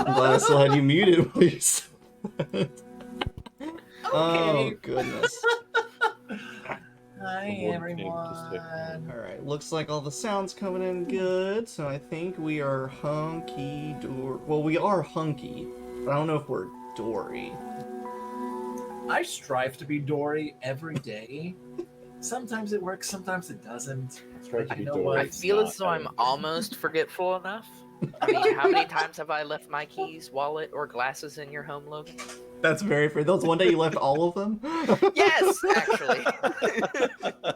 I'm glad I still had you muted, please. Okay. Oh, goodness. Hi, everyone. Alright, looks like all the sound's coming in good, so I think we are well, we are hunky, but I don't know if we're dory. I strive to be Dory every day. Sometimes it works, sometimes it doesn't. I feel as though I'm almost forgetful enough. I mean, how many times have I left my keys, wallet, or glasses in your home, Logan? That's very fair. That was one day you left all of them? Yes, actually.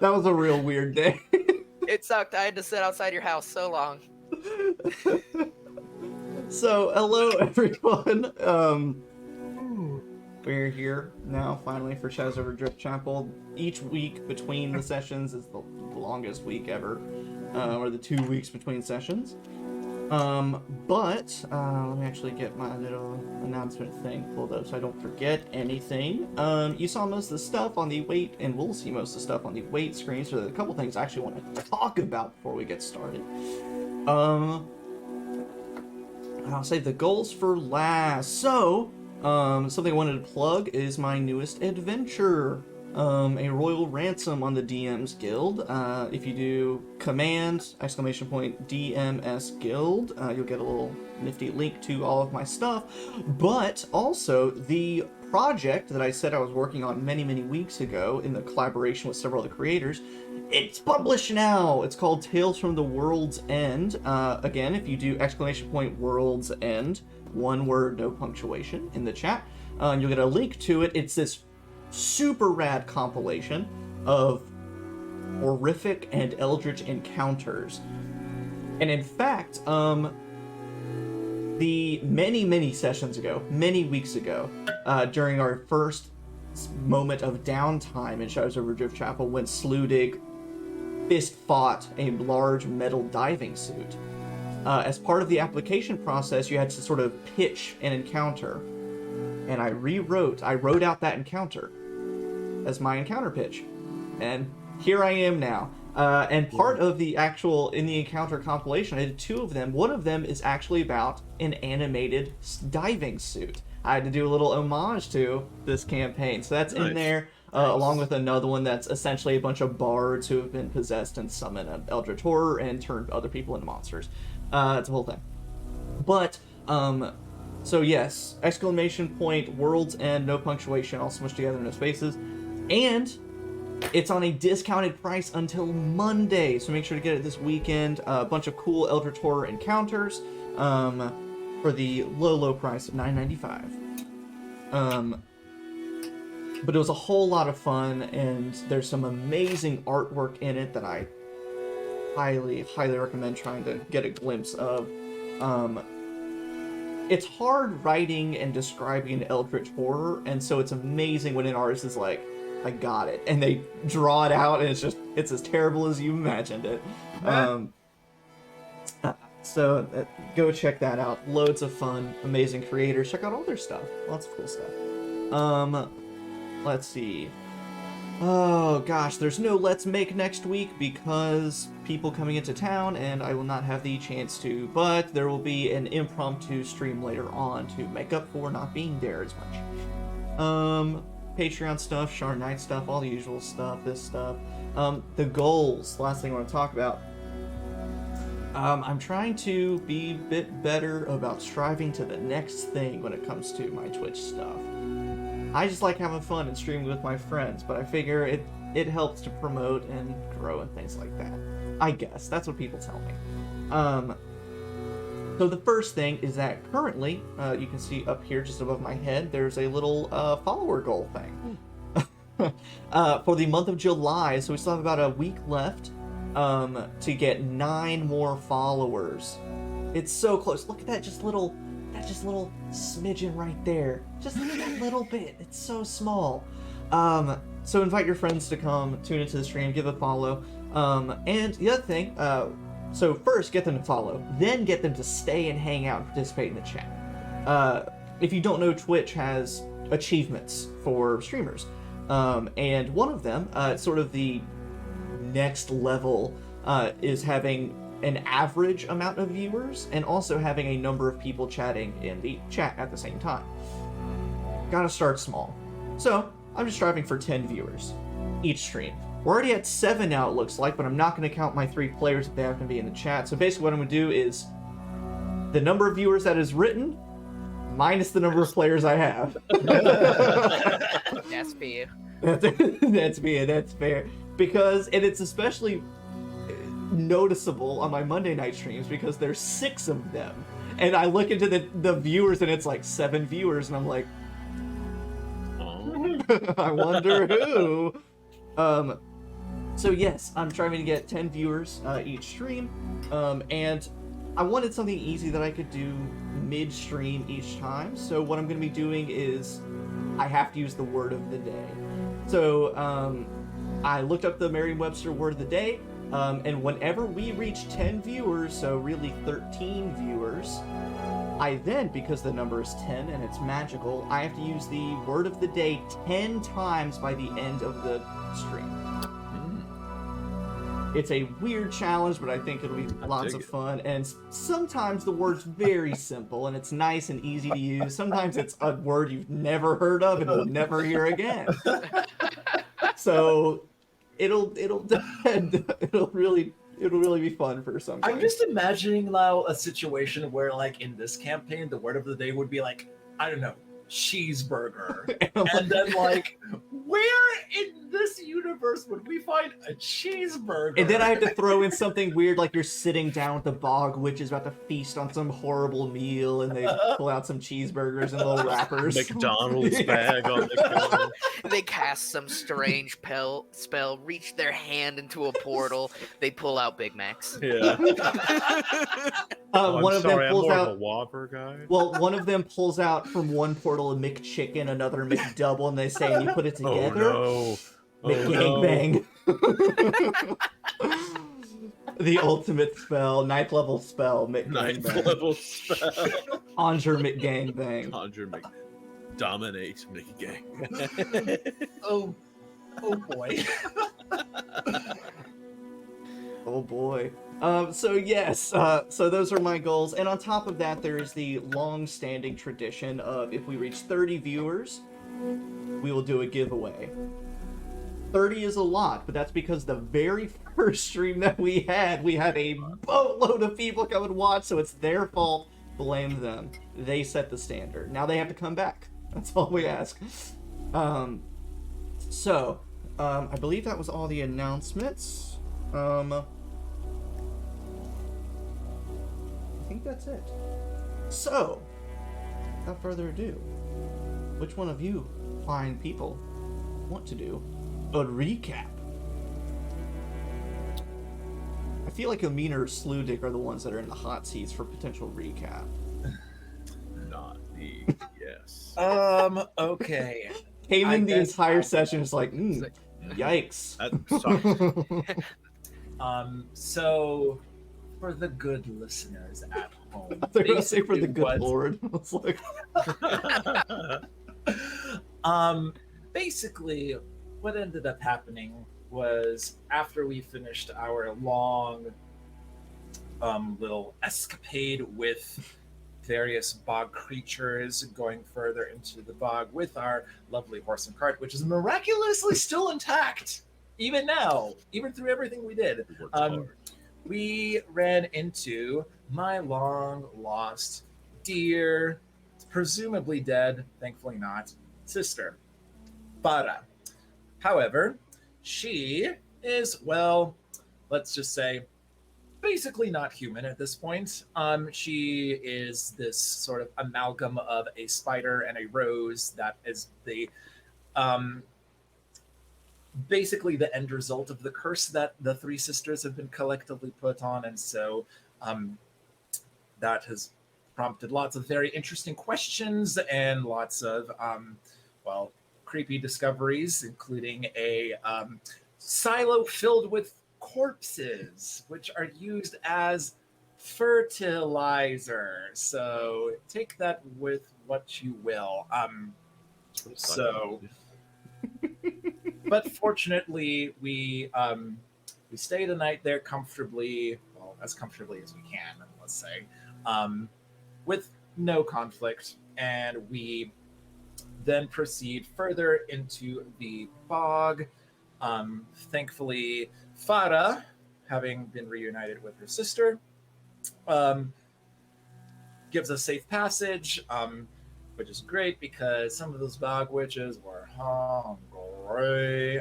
That was a real weird day. It sucked. I had to sit outside your house so long. So, hello everyone. We're here now, finally, for Shadows Over Driftchapel. Each week between the sessions is the longest week ever, or the 2 weeks between sessions. Let me actually get my little announcement thing pulled up so I don't forget anything. You saw most of the stuff on the wait, and we'll see most of the stuff on the wait screen, so there's a couple things I actually want to talk about before we get started. I'll save the goals for last. So, something I wanted to plug is my newest adventure. A royal ransom on the DM's Guild. If you do command !DMS Guild, you'll get a little nifty link to all of my stuff. But also the project that I said I was working on many weeks ago in the collaboration with several other creators, it's published now. It's called Tales from the World's End. Again, if you do !World's End, one word, no punctuation in the chat, you'll get a link to it. It's this super rad compilation of horrific and eldritch encounters. And in fact, the many sessions ago, many weeks ago, during our first moment of downtime in Shadows Over Driftchapel, when Sludig fist fought a large metal diving suit, as part of the application process, you had to sort of pitch an encounter. And I wrote out that encounter as my encounter pitch. And here I am now. And part of the in the encounter compilation, I did 2 of them. One of them is actually about an animated diving suit. I had to do a little homage to this campaign. So that's in there, along with another one that's essentially a bunch of bards who have been possessed and summon an eldritch horror and turned other people into monsters. It's a whole thing. But, so yes, !World's End, no punctuation, all smushed together, no spaces. And it's on a discounted price until Monday, so make sure to get it this weekend. A bunch of cool eldritch horror encounters for the low price of $9.95. But it was a whole lot of fun, and there's some amazing artwork in it that I highly recommend trying to get a glimpse of. It's hard writing and describing an eldritch horror, and so it's amazing when an artist is like, I got it, and they draw it out, and it's as terrible as you imagined it. So go check that out. Loads of fun, amazing creators. Check out all their stuff. Lots of cool stuff. Let's see. Oh gosh, there's no Let's Make next week because people coming into town, and I will not have the chance to, but there will be an impromptu stream later on to make up for not being there as much. Patreon stuff, Shard Night stuff, all the usual stuff, this stuff. The goals, last thing I want to talk about. I'm trying to be a bit better about striving to the next thing when it comes to my Twitch stuff. I just like having fun and streaming with my friends, but I figure it helps to promote and grow and things like that. I guess. That's what people tell me. So the first thing is that currently, you can see up here just above my head, there's a little follower goal thing. For the month of July, so we still have about a week left to get 9 more followers. It's so close. Look at that little smidgen right there. Just a little bit. It's so small. So invite your friends to come tune into the stream, give a follow. And the other thing, so first get them to follow, then get them to stay and hang out and participate in the chat. If you don't know, Twitch has achievements for streamers. And one of them, sort of the next level, is having an average amount of viewers and also having a number of people chatting in the chat at the same time. Gotta start small. So, I'm just striving for 10 viewers each stream. We're already at 7 now, it looks like, but I'm not going to count my 3 players if they happen to be in the chat. So basically what I'm going to do is the number of viewers that is written minus the number of players I have. That's fair. That's fair. Because, and it's especially noticeable on my Monday night streams because there's 6 of them. And I look into the viewers and it's like 7 viewers and I'm like, I wonder who. So yes, I'm trying to get 10 viewers each stream, and I wanted something easy that I could do mid-stream each time. So what I'm going to be doing is I have to use the word of the day. So I looked up the Merriam-Webster word of the day, and whenever we reach 10 viewers, so really 13 viewers, I then, because the number is 10 and it's magical, I have to use the word of the day 10 times by the end of the stream. It's a weird challenge, but I think it'll be lots of fun. And sometimes the word's very simple and it's nice and easy to use. Sometimes it's a word you've never heard of and will never hear again. So it'll really be fun for some. I'm just imagining now a situation where, like, in this campaign, the word of the day would be like, I don't know, cheeseburger. And then, like, where in this universe would we find a cheeseburger? And then I have to throw in something weird, like you're sitting down with the bog witch is about to feast on some horrible meal, and they pull out some cheeseburgers and little wrappers. McDonald's bag on the counter. They cast some strange spell, reach their hand into a portal, they pull out Big Macs. Yeah. One of them pulls out a Whopper guy. Well, one of them pulls out from one portal a McChicken, another McDouble, and they say, and you put it together, McGangbang. The ultimate spell, 9th level spell, McGangbang. 9th level spell. Conjure McGangbang. Conjure dominate McGang. Oh boy. Oh boy. So yes, so those are my goals. And on top of that, there is the long-standing tradition of if we reach 30 viewers, we will do a giveaway. 30 is a lot, but that's because the very first stream that we had a boatload of people come and watch, so it's their fault. Blame them. They set the standard. Now they have to come back. That's all we ask. I believe that was all the announcements. I think that's it. So, without further ado, which one of you fine people want to do a recap? I feel like Kamin or Sludig are the ones that are in the hot seats for potential recap. Not me, yes. Okay. Kamin the entire session is like, yikes. That sucks. So, for the good listeners at home, They're gonna say for the good what- Lord. It's like, basically, what ended up happening was after we finished our long little escapade with various bog creatures, going further into the bog with our lovely horse and cart, which is miraculously still intact, even now, even through everything we did. Worked hard. We ran into my long lost, dear, presumably dead, thankfully not, sister, Bara. However, she is, well, let's just say, basically not human at this point. She is this sort of amalgam of a spider and a rose that is the basically the end result of the curse that the three sisters have been collectively put on, and so that has prompted lots of very interesting questions and lots of creepy discoveries, including a silo filled with corpses, which are used as fertilizer. So take that with what you will. But fortunately, we stayed a night there comfortably. Well, as comfortably as we can, let's say, with no conflict. And we then proceed further into the bog. Thankfully, Farah, having been reunited with her sister, gives us safe passage, which is great because some of those bog witches were hungry.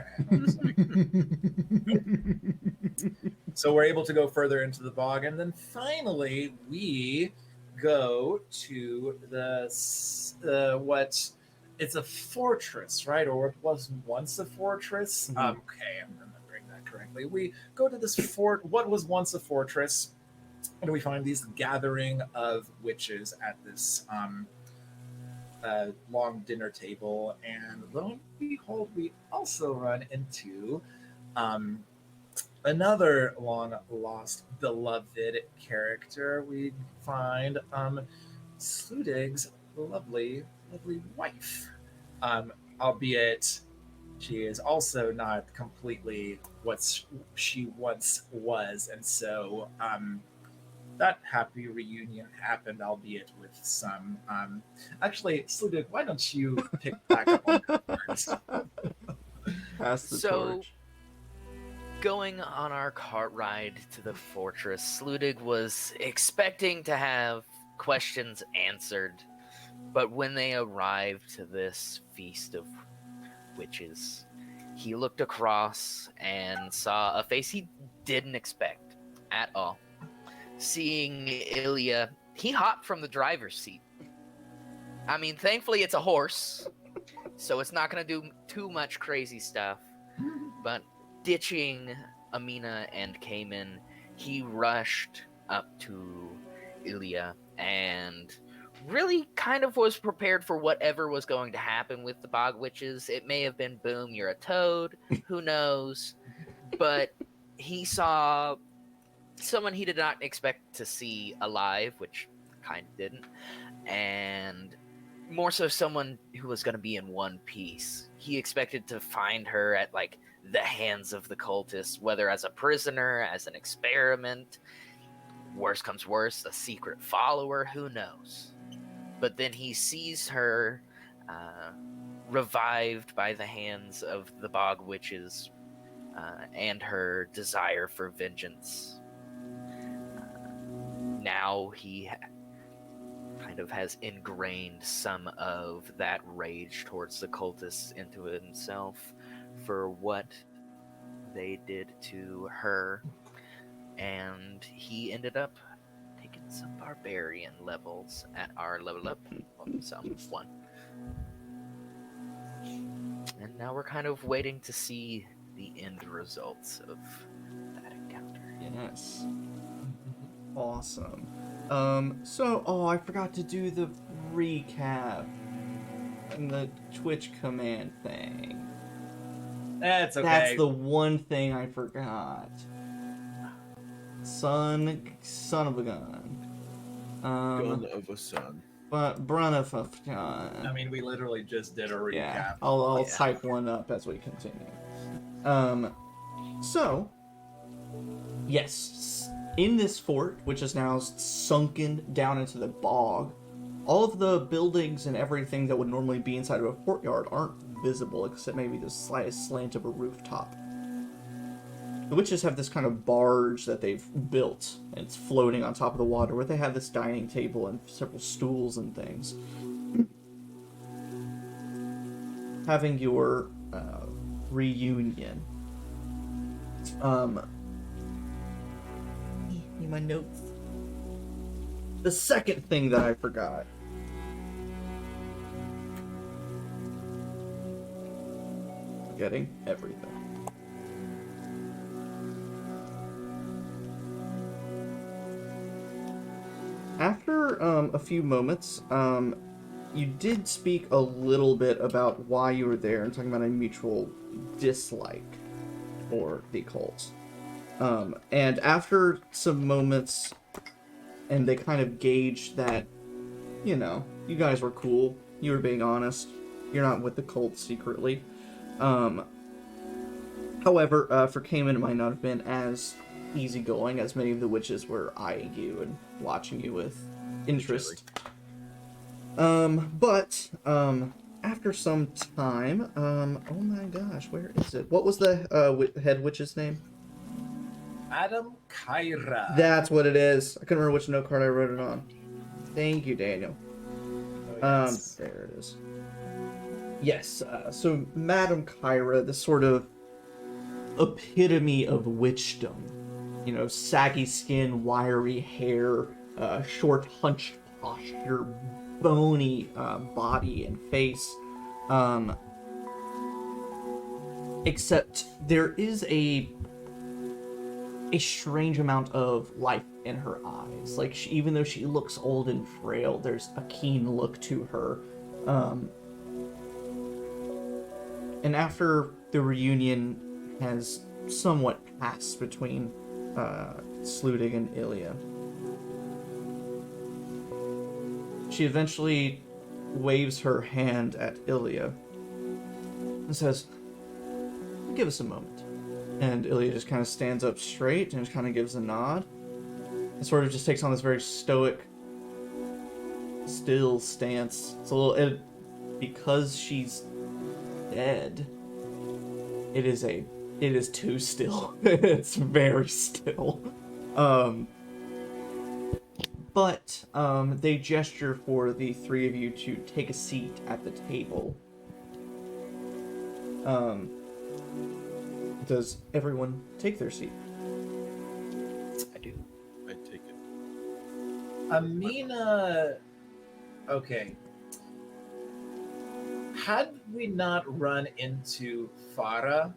So we're able to go further into the bog, and then finally we go to what it's a fortress, right? Or it was once a fortress. Mhm. Okay, I'm remembering that correctly. We go to this fort, what was once a fortress, and we find these gathering of witches at this long dinner table. And lo and behold, we also run into another long lost beloved character. We find Sludig's lovely wife, albeit she is also not completely what she once was, and so that happy reunion happened, albeit with some actually, Sludig, why don't you pick back up on cards? Pass the So- torch. Going on our cart ride to the fortress, Sludig was expecting to have questions answered, but when they arrived to this feast of witches, he looked across and saw a face he didn't expect at all. Seeing Ilya, he hopped from the driver's seat. I mean, thankfully it's a horse, so it's not going to do too much crazy stuff, but ditching Amina and Kamin, he rushed up to Ilya and really kind of was prepared for whatever was going to happen with the bog witches. It may have been, boom, you're a toad, who knows, but he saw someone he did not expect to see alive, which kind of didn't, and more so someone who was going to be in one piece. He expected to find her at like the hands of the cultists, whether as a prisoner, as an experiment, worst comes worst, a secret follower, who knows. But then he sees her revived by the hands of the bog witches and her desire for vengeance. Now he kind of has ingrained some of that rage towards the cultists into himself for what they did to her, and he ended up taking some barbarian levels at our level up, some one. And now we're kind of waiting to see the end results of that encounter. Yes. Awesome. I forgot to do the recap and the Twitch command thing. That's okay. That's the one thing I forgot. Son of a gun. Gun of a son. But Brunna of gun. I mean, we literally just did a recap. Yeah, I'll Yeah. type one up as we continue. Yes, in this fort, which is now sunken down into the bog, all of the buildings and everything that would normally be inside of a courtyard aren't visible, except maybe the slightest slant of a rooftop. The witches have this kind of barge that they've built, and it's floating on top of the water, where they have this dining table and several stools and things. Having your reunion. Need my notes. The second thing that I forgot. Forgetting everything. After a few moments, you did speak a little bit about why you were there and talking about a mutual dislike for the cult. And after some moments, and they kind of gauged that, you know, you guys were cool, you were being honest, you're not with the cult secretly. However, for Kamin, it might not have been as easygoing, as many of the witches were eyeing you and watching you with interest. But after some time, oh my gosh, where is it? What was the head witch's name? Madame Kyra. That's what it is. I couldn't remember which note card I wrote it on. Thank you, Daniel. Oh, yes. There it is. Yes, so Madame Kyra, the sort of epitome of witchdom. You know, saggy skin, wiry hair, short, hunched posture, bony body and face. Except there is a strange amount of life in her eyes. Like, even though she looks old and frail, there's a keen look to her. And after the reunion has somewhat passed between Sludig and Ilya, she eventually waves her hand at Ilya and says, "Give us a moment." And Ilya just kind of stands up straight and just kind of gives a nod. And sort of just takes on this very stoic, still stance. It's a little... because she's dead, it is too still. It's very still. But they gesture for the three of you to take a seat at the table. Does everyone take their seat? I do. I take it. Amina. Okay. Had we not run into Farah,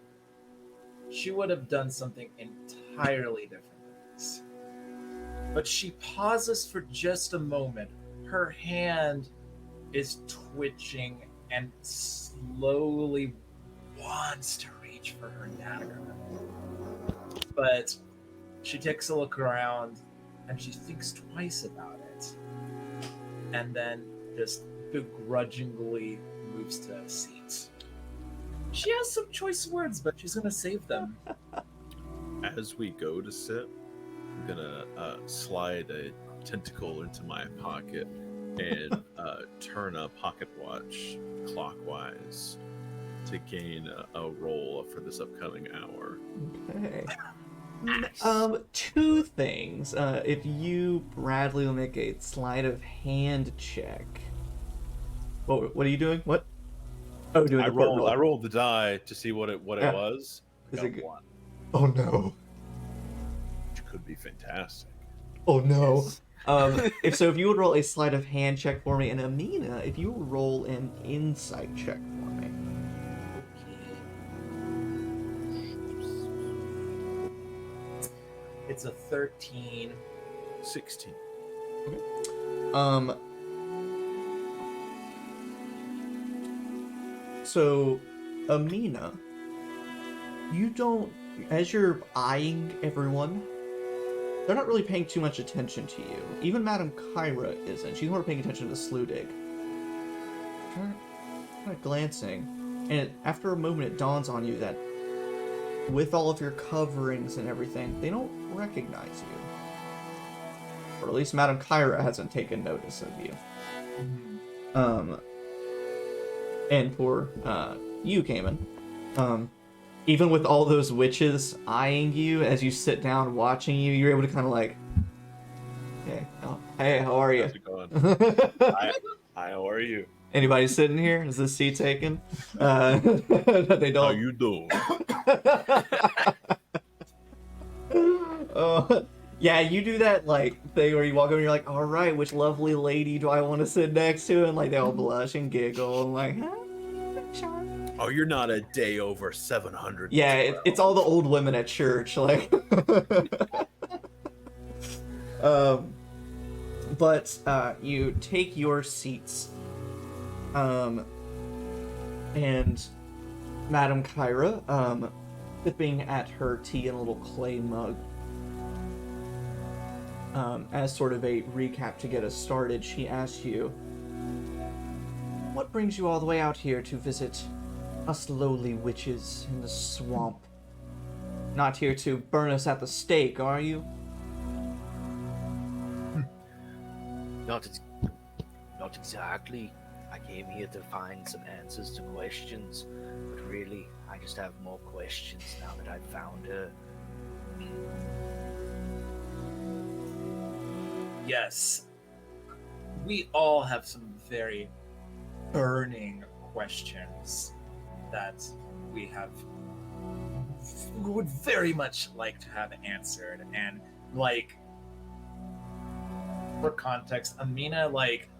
she would have done something entirely different than this. But she pauses for just a moment. Her hand is twitching and slowly wants to reach for her dagger. But she takes a look around and she thinks twice about it. And then just begrudgingly moves to a seat. She has some choice words, but she's gonna save them. As we go to sit, I'm gonna slide a tentacle into my pocket and turn a pocket watch clockwise to gain a roll for this upcoming hour. Okay. Nice. Two things. If you, Bradley, will make a sleight of hand check. What are you doing? What? Oh, doing I the roll. rolled. I rolled the die to see what it was. Is Got it good? one, Oh no. which could be fantastic. Oh no. If you would roll a sleight of hand check for me, and Amina, if you would roll an insight check for me. It's a 13. 16. So, Amina, you don't, as you're eyeing everyone, they're not really paying too much attention to you. Even Madame Kyra isn't. She's more paying attention to Sludig. Kind of glancing, and after a moment it dawns on you that with all of your coverings and everything, they don't recognize you. Or at least Madame Kyra hasn't taken notice of you. And for you, Kamin, even with all those witches eyeing you as you sit down watching you, you're able to kind of like, okay, oh, hey, how are you? How's it going? Hi, how are you? Anybody sitting here? Is this seat taken? They don't. How you doing? Yeah, you do that like thing where you walk over and you're like, all right, which lovely lady do I want to sit next to? And like they all blush and giggle and like, huh? Sure. Oh, you're not a day over 700. Yeah, it's all the old women at church, like. But you take your seats, and Madame Kyra, sipping at her tea in a little clay mug. As sort of a recap to get us started, she asks you, "What brings you all the way out here to visit us lowly witches in the swamp?" Not here to burn us at the stake, are you? Not, ex- not exactly. I came here to find some answers to questions, but really, I just have more questions now that I've found her. Yes, we all have some very burning questions that we would very much like to have answered. And like, for context, Amina, like,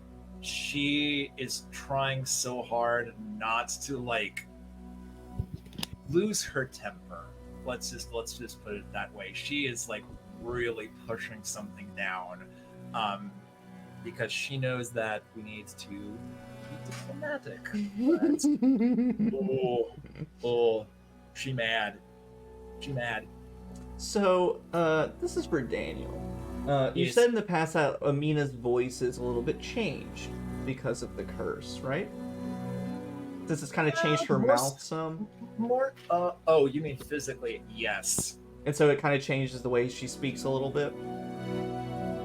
she is trying so hard not to like lose her temper. Let's just put it that way. She is like really pushing something down, because she knows that we need to be diplomatic. Oh, she mad. She mad. So, this is for Daniel. You Yes. said in the past that Amina's voice is a little bit changed because of the curse, right? This has kind of changed her more mouth some, More. Oh, you mean physically? Yes. and so it kind of changes the way she speaks a little bit.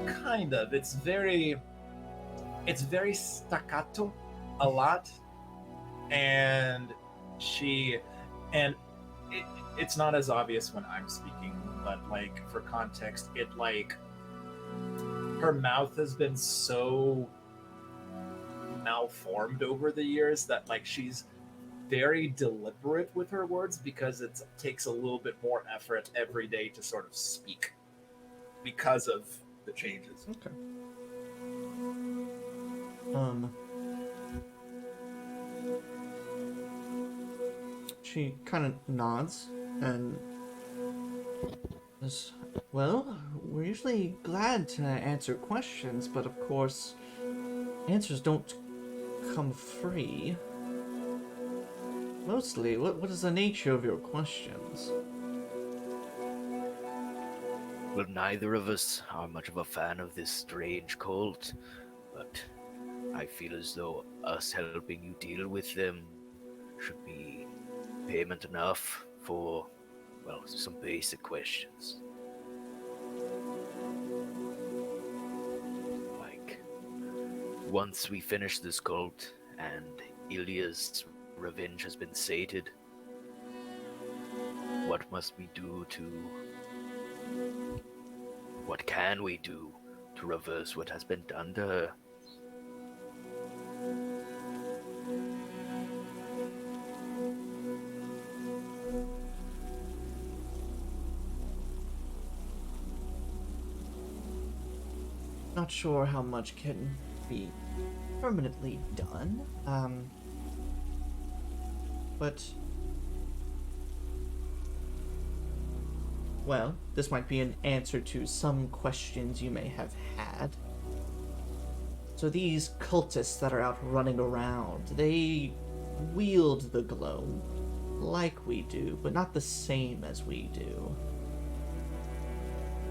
Kind of. It's very staccato, a lot, and she, and it's not as obvious when I'm speaking, but like for context, it like her mouth has been so malformed over the years that like she's very deliberate with her words because it takes a little bit more effort every day to sort of speak because of the changes. Okay. She kind of nods and says, well, we're usually glad to answer questions, but of course, answers don't come free. Mostly, what is the nature of your questions? Well, neither of us are much of a fan of this strange cult, but I feel as though us helping you deal with them should be payment enough for, well, some basic questions. Like, once we finish this cult and Ilya's revenge has been sated, what must we do to... What can we do to reverse what has been done to her? Not sure how much can be permanently done, but... Well, this might be an answer to some questions you may have had. So these cultists that are out running around, they wield the Gloam like we do, but not the same as we do.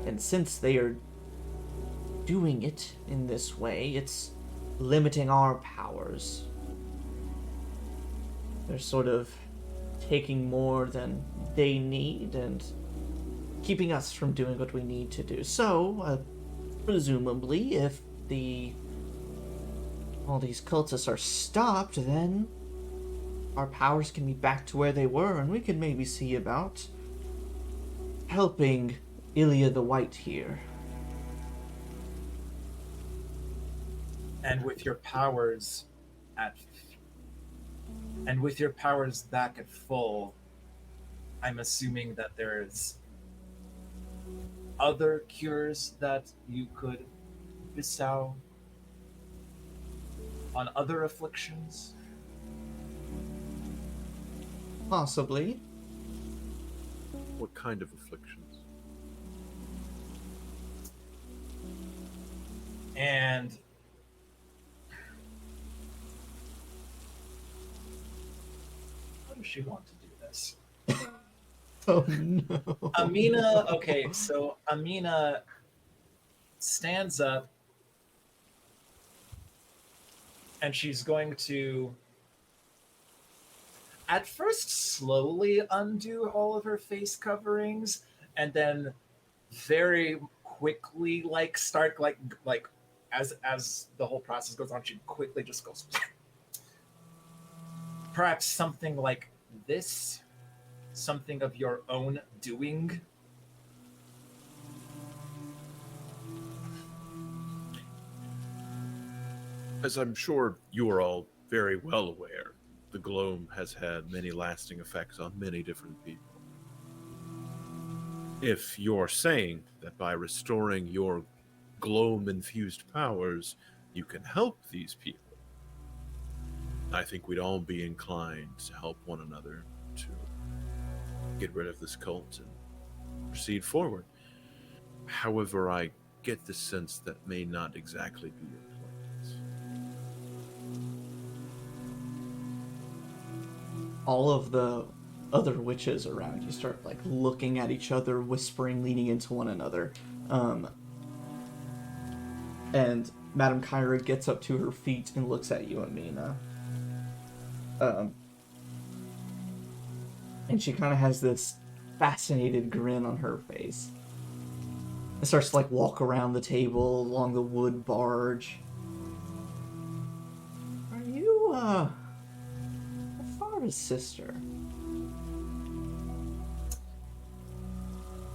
And since they are doing it in this way, it's limiting our powers. They're sort of taking more than they need and keeping us from doing what we need to do. So, presumably, if all these cultists are stopped, then our powers can be back to where they were, and we can maybe see about helping Ilya the White here. And with your powers back at full, I'm assuming that there's other cures that you could bestow on other afflictions. Possibly. What kind of afflictions? And how does she want to do this? Oh no. Amina, okay, so Amina stands up and she's going to at first slowly undo all of her face coverings, and then very quickly start as the whole process goes on, she quickly just goes perhaps something like this, something of your own doing. As I'm sure you are all very well aware, the Gloam has had many lasting effects on many different people. If you're saying that by restoring your Gloam-infused powers, you can help these people, I think we'd all be inclined to help one another to get rid of this cult and proceed forward. However, I get the sense that may not exactly be your plans. All of the other witches around you start like looking at each other, whispering, leaning into one another. And Madame Kyra gets up to her feet and looks at you, Amina. And she kind of has this fascinated grin on her face. And starts to like walk around the table, along the wood barge. Are you, Farah's sister?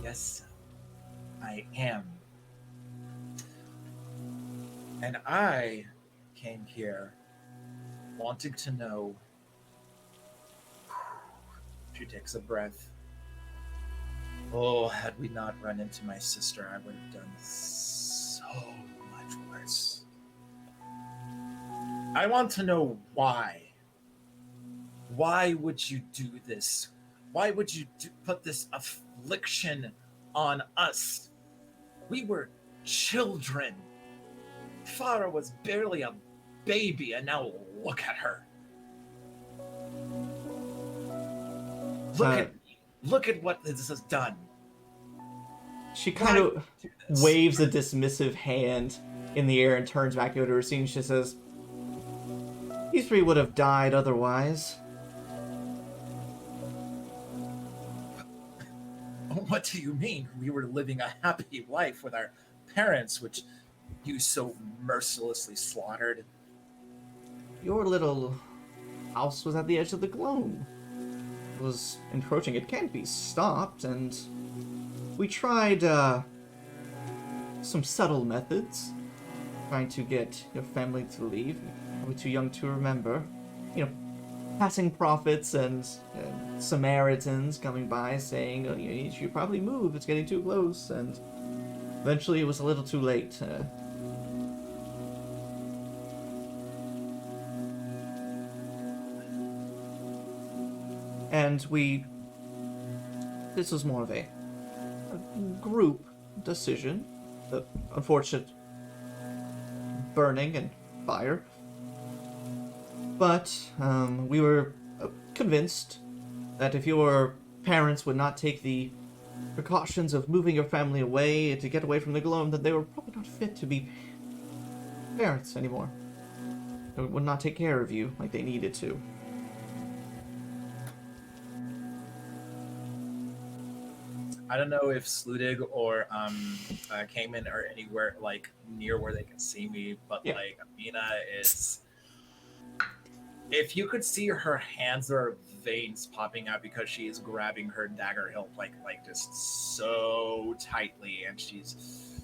Yes, I am. And I came here wanting to know. She takes a breath. Oh, had we not run into my sister, I would have done so much worse. I want to know why. Why would you do this? Why would you put this affliction on us? We were children. Farah was barely a baby, and now look at her. Look at what this has done. She kind of waves a dismissive hand in the air and turns back over to her scene. She says, "You three would have died otherwise." What do you mean? We were living a happy life with our parents, which you so mercilessly slaughtered. Your little house was at the edge of the globe. It was encroaching. It can't be stopped, and we tried some subtle methods, trying to get your family to leave. Probably too young to remember. You know, passing prophets and Samaritans coming by saying, "Oh, you should probably move. It's getting too close." And eventually, it was a little too late. And this was more of a group decision. The unfortunate burning and fire. But we were convinced that if your parents would not take the precautions of moving your family away to get away from the Gloam, that they were probably not fit to be parents anymore. They would not take care of you like they needed to. I don't know if Sludig or Kamin are anywhere near where they can see me, but Yeah. Amina is. If you could see her hands, there are veins popping out because she is grabbing her dagger hilt like just so tightly, and she's.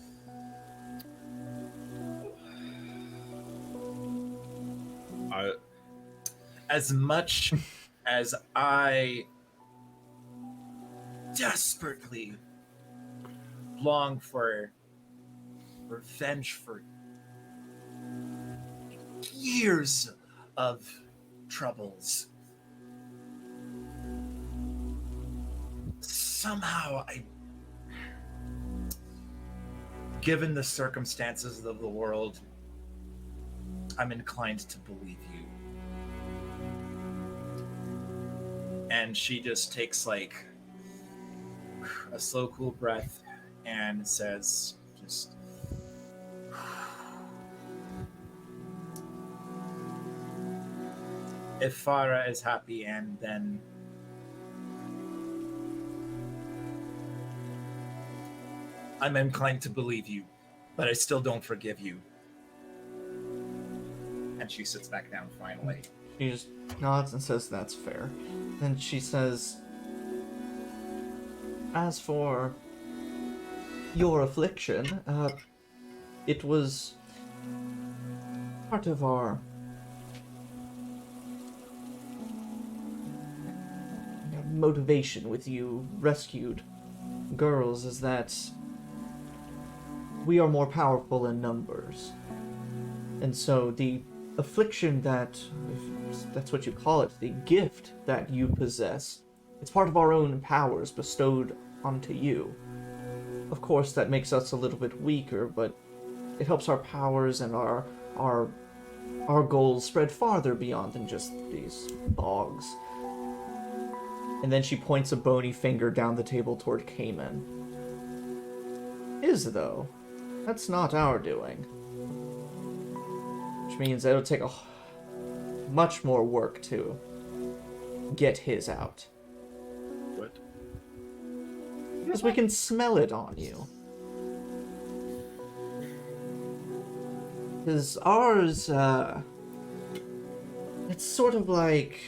As much as I desperately long for revenge for years of troubles, somehow given the circumstances of the world, I'm inclined to believe you. And she just takes a slow, cool breath and says, just, if Farah is happy, and then I'm inclined to believe you, but I still don't forgive you. And she sits back down finally. She just nods and says that's fair. Then she says, as for your affliction, it was part of our motivation with you rescued girls is that we are more powerful in numbers. And so the affliction that, if that's what you call it, the gift that you possess, it's part of our own powers bestowed onto you. Of course, that makes us a little bit weaker, but it helps our powers and our goals spread farther beyond than just these bogs. And then she points a bony finger down the table toward Kamin. His, though, that's not our doing. Which means it'll take much more work to get his out. What? Because we can smell it on you. Because ours, it's sort of like...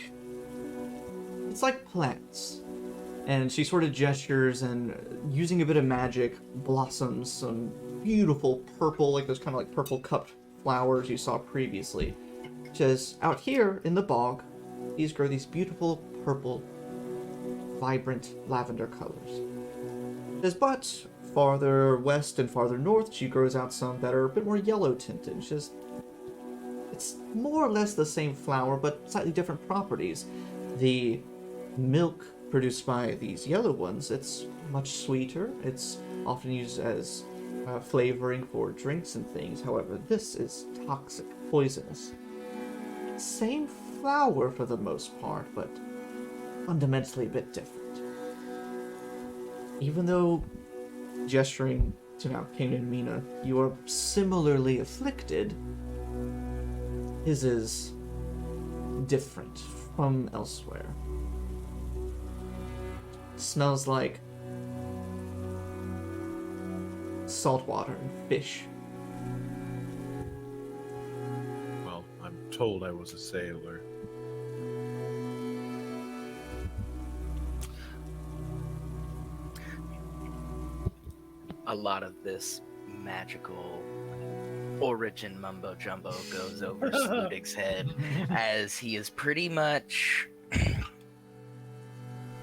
It's like plants. And she sort of gestures and, using a bit of magic, blossoms some beautiful purple, like those kind of like purple cupped flowers you saw previously. She says, out here in the bog, these grow these beautiful purple, vibrant lavender colors. She says, but farther west and farther north, she grows out some that are a bit more yellow tinted. She says, it's more or less the same flower, but slightly different properties. The milk produced by these yellow ones, it's much sweeter. It's often used as flavoring for drinks and things. However, this is toxic, poisonous. Same flower for the most part, but fundamentally a bit different. Even though, gesturing to now Kamin and Mina, you are similarly afflicted, his is different from elsewhere. It smells like salt water and fish. Well, I'm told I was a sailor. A lot of this magical origin mumbo jumbo goes over Sludig's head as he is pretty much...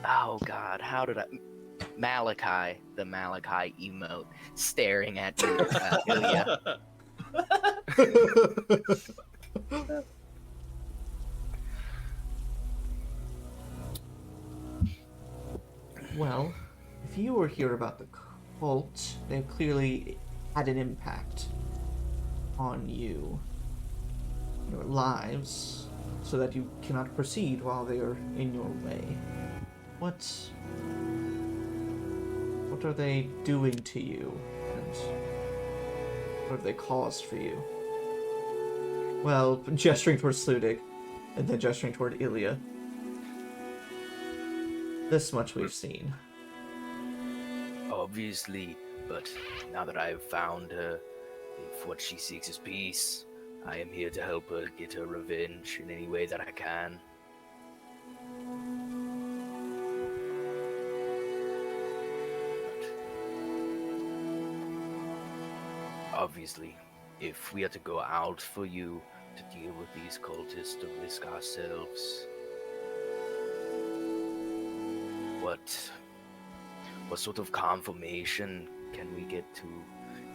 Oh god, how did I... Malachi, the Malachi emote, staring at you, Ilya. Well, if you were here about the cult, they've clearly had an impact on you, your lives, so that you cannot proceed while they are in your way. What are they doing to you, and what have they caused for you? Well, gesturing toward Sludig, and then gesturing toward Ilya. This much we've seen. Obviously, but now that I have found her, if what she seeks is peace, I am here to help her get her revenge in any way that I can. Obviously, if we had to go out for you to deal with these cultists, to risk ourselves, what sort of confirmation can we get to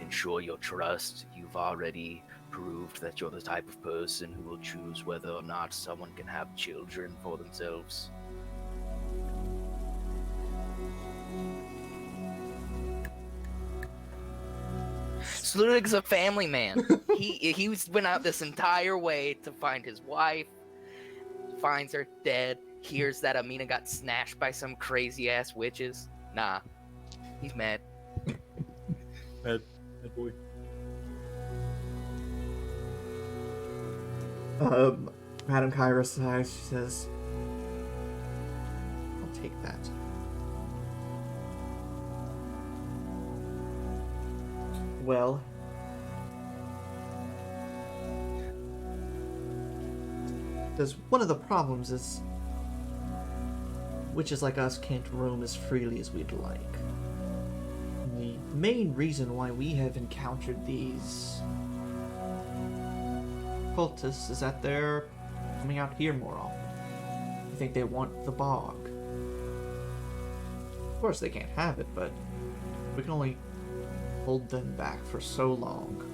ensure your trust? You've already proved that you're the type of person who will choose whether or not someone can have children for themselves. Sludig's a family man. He went out this entire way to find his wife, finds her dead, hears that Amina got snatched by some crazy ass witches. Nah, he's mad. Mad boy. Madame Kyra sighs. She says, I'll take that. Well, because one of the problems is witches like us can't roam as freely as we'd like. And the main reason why we have encountered these cultists is that they're coming out here more often. I think they want the bog. Of course they can't have it, but we can only hold them back for so long.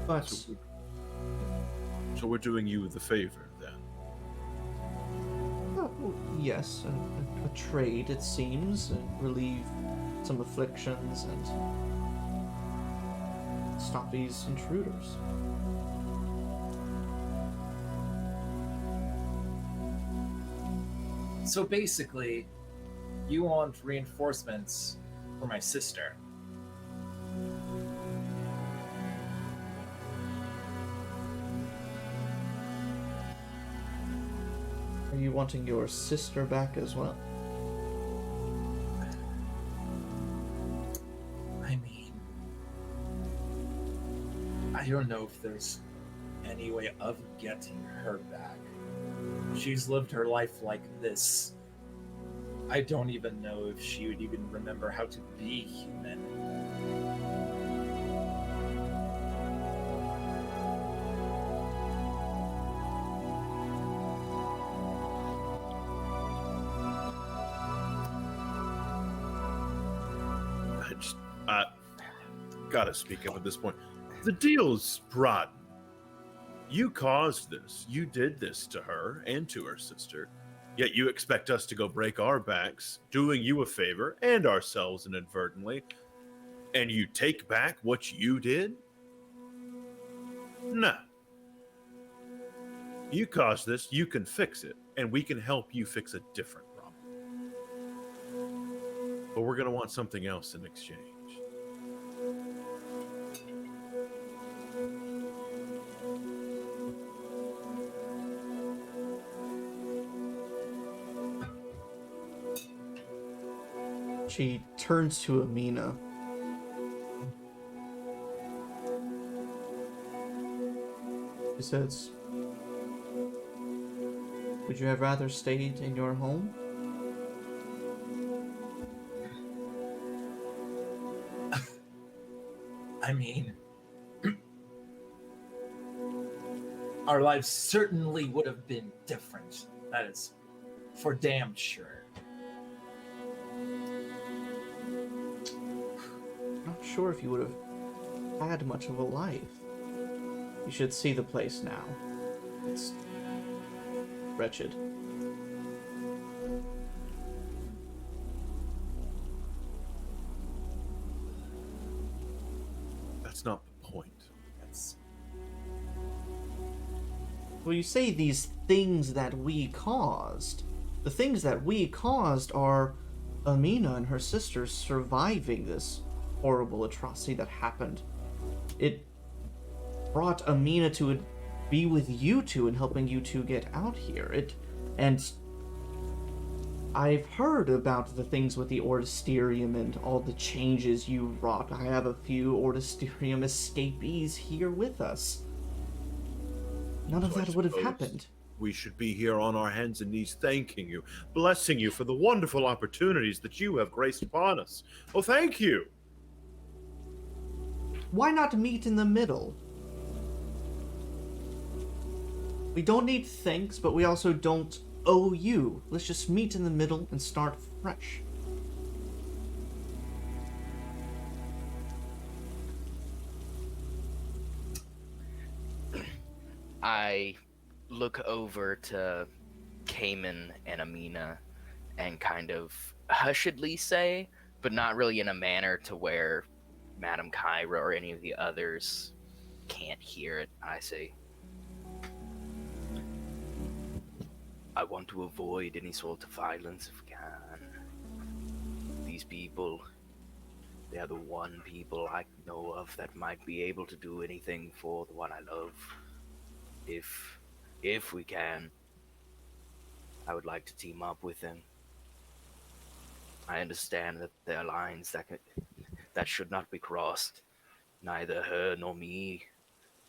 But So we're doing you the favor, then. well, yes, a trade, it seems, and relieve some afflictions and stop these intruders. So basically, you want reinforcements for my sister. Are you wanting your sister back as well? I mean, I don't know if there's any way of getting her back. She's lived her life like this. I don't even know if she would even remember how to be human. I gotta speak up at this point. The deal's rotten. You caused this. You did this to her and to her sister. Yet you expect us to go break our backs, doing you a favor and ourselves inadvertently, and you take back what you did? No. You caused this, you can fix it, and we can help you fix a different problem. But we're going to want something else in exchange. She turns to Amina. She says, would you have rather stayed in your home? I mean, our lives certainly would have been different. That is for damn sure. Not sure if you would have had much of a life. You should see the place now. It's wretched. That's not the point. That's Well, you say these things that we caused. The things that we caused are Amina and her sisters surviving this horrible atrocity that happened. It brought Amina to be with you two and helping you two get out here. And I've heard about the things with the Ordisterium and all the changes you wrought. I have a few Ordisterium escapees here with us. None of So I that would have suppose happened. We should be here on our hands and knees thanking you, blessing you for the wonderful opportunities that you have graced upon us. Oh, thank you. Why not meet in the middle? We don't need thanks, but we also don't owe you. Let's just meet in the middle and start fresh. I look over to Kamin and Amina and kind of hushedly say, but not really in a manner to where Madame Kyra or any of the others can't hear it. I say, I want to avoid any sort of violence if we can. These people, they are the one people I know of that might be able to do anything for the one I love. if we can, I would like to team up with him. I understand that there are lines that should not be crossed. Neither her nor me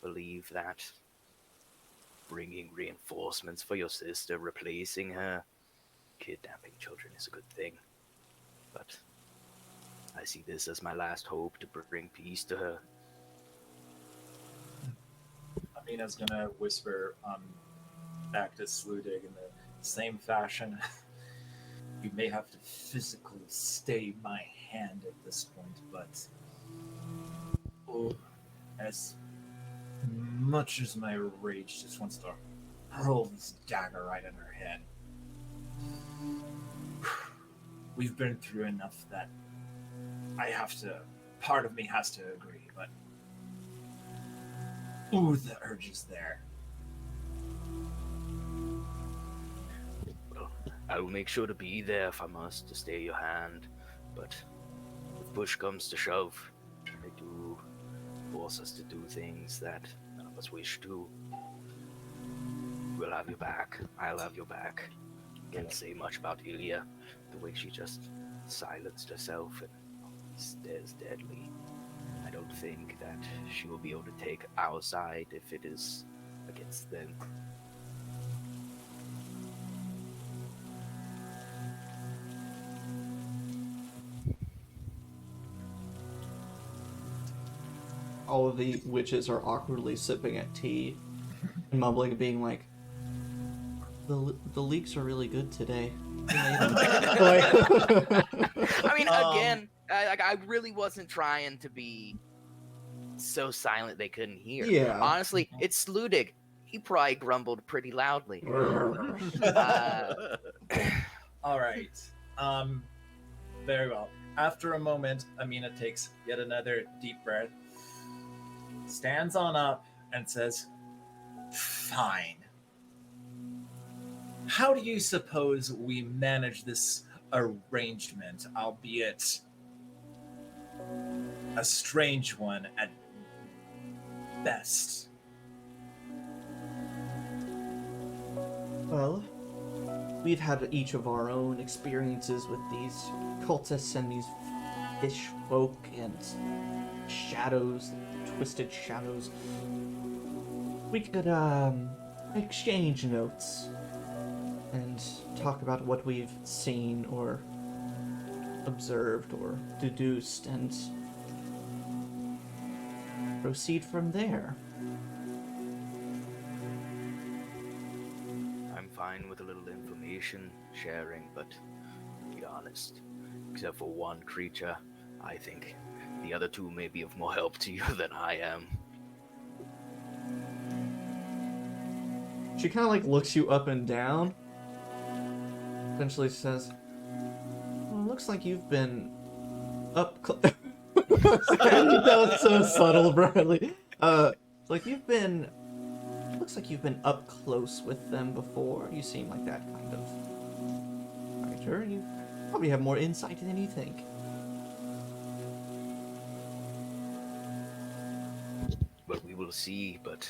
believe that bringing reinforcements for your sister, replacing her, kidnapping children is a good thing. But I see this as my last hope to bring peace to her. Amina's gonna whisper back to Sludig in the same fashion. You may have to physically stay my hand at this point, but as much as my rage just wants to hurl this dagger right in her head, we've been through enough that part of me has to agree, but the urge is there. Well, I will make sure to be there if I must to stay your hand, but if push comes to shove, they do force us to do things that none of us wish to. We'll have your back. I'll have your back. Can't say much about Ilya, the way she just silenced herself and stares deadly. I don't think that she will be able to take our side if it is against them. All of the witches are awkwardly sipping at tea and mumbling, being like, the leeks are really good today. I mean, again, I really wasn't trying to be so silent they couldn't hear. Yeah. Honestly, it's Sludig. He probably grumbled pretty loudly. All right. Very well. After a moment, Amina takes yet another deep breath, stands on up, and says, "Fine. How do you suppose we manage this arrangement, albeit a strange one at best?" Well, we've had each of our own experiences with these cultists and these fish folk and shadows, twisted shadows. We could exchange notes and talk about what we've seen or observed or deduced and proceed from there. I'm fine with a little information sharing, but to be honest, except for one creature, I think the other two may be of more help to you than I am. She kind of like looks you up and down. Eventually says, "Well, it looks like you've been up." That was so subtle, Bradley. It's like looks like you've been up close with them before. You seem like that kind of fighter. You probably have more insight than you think. But we will see, but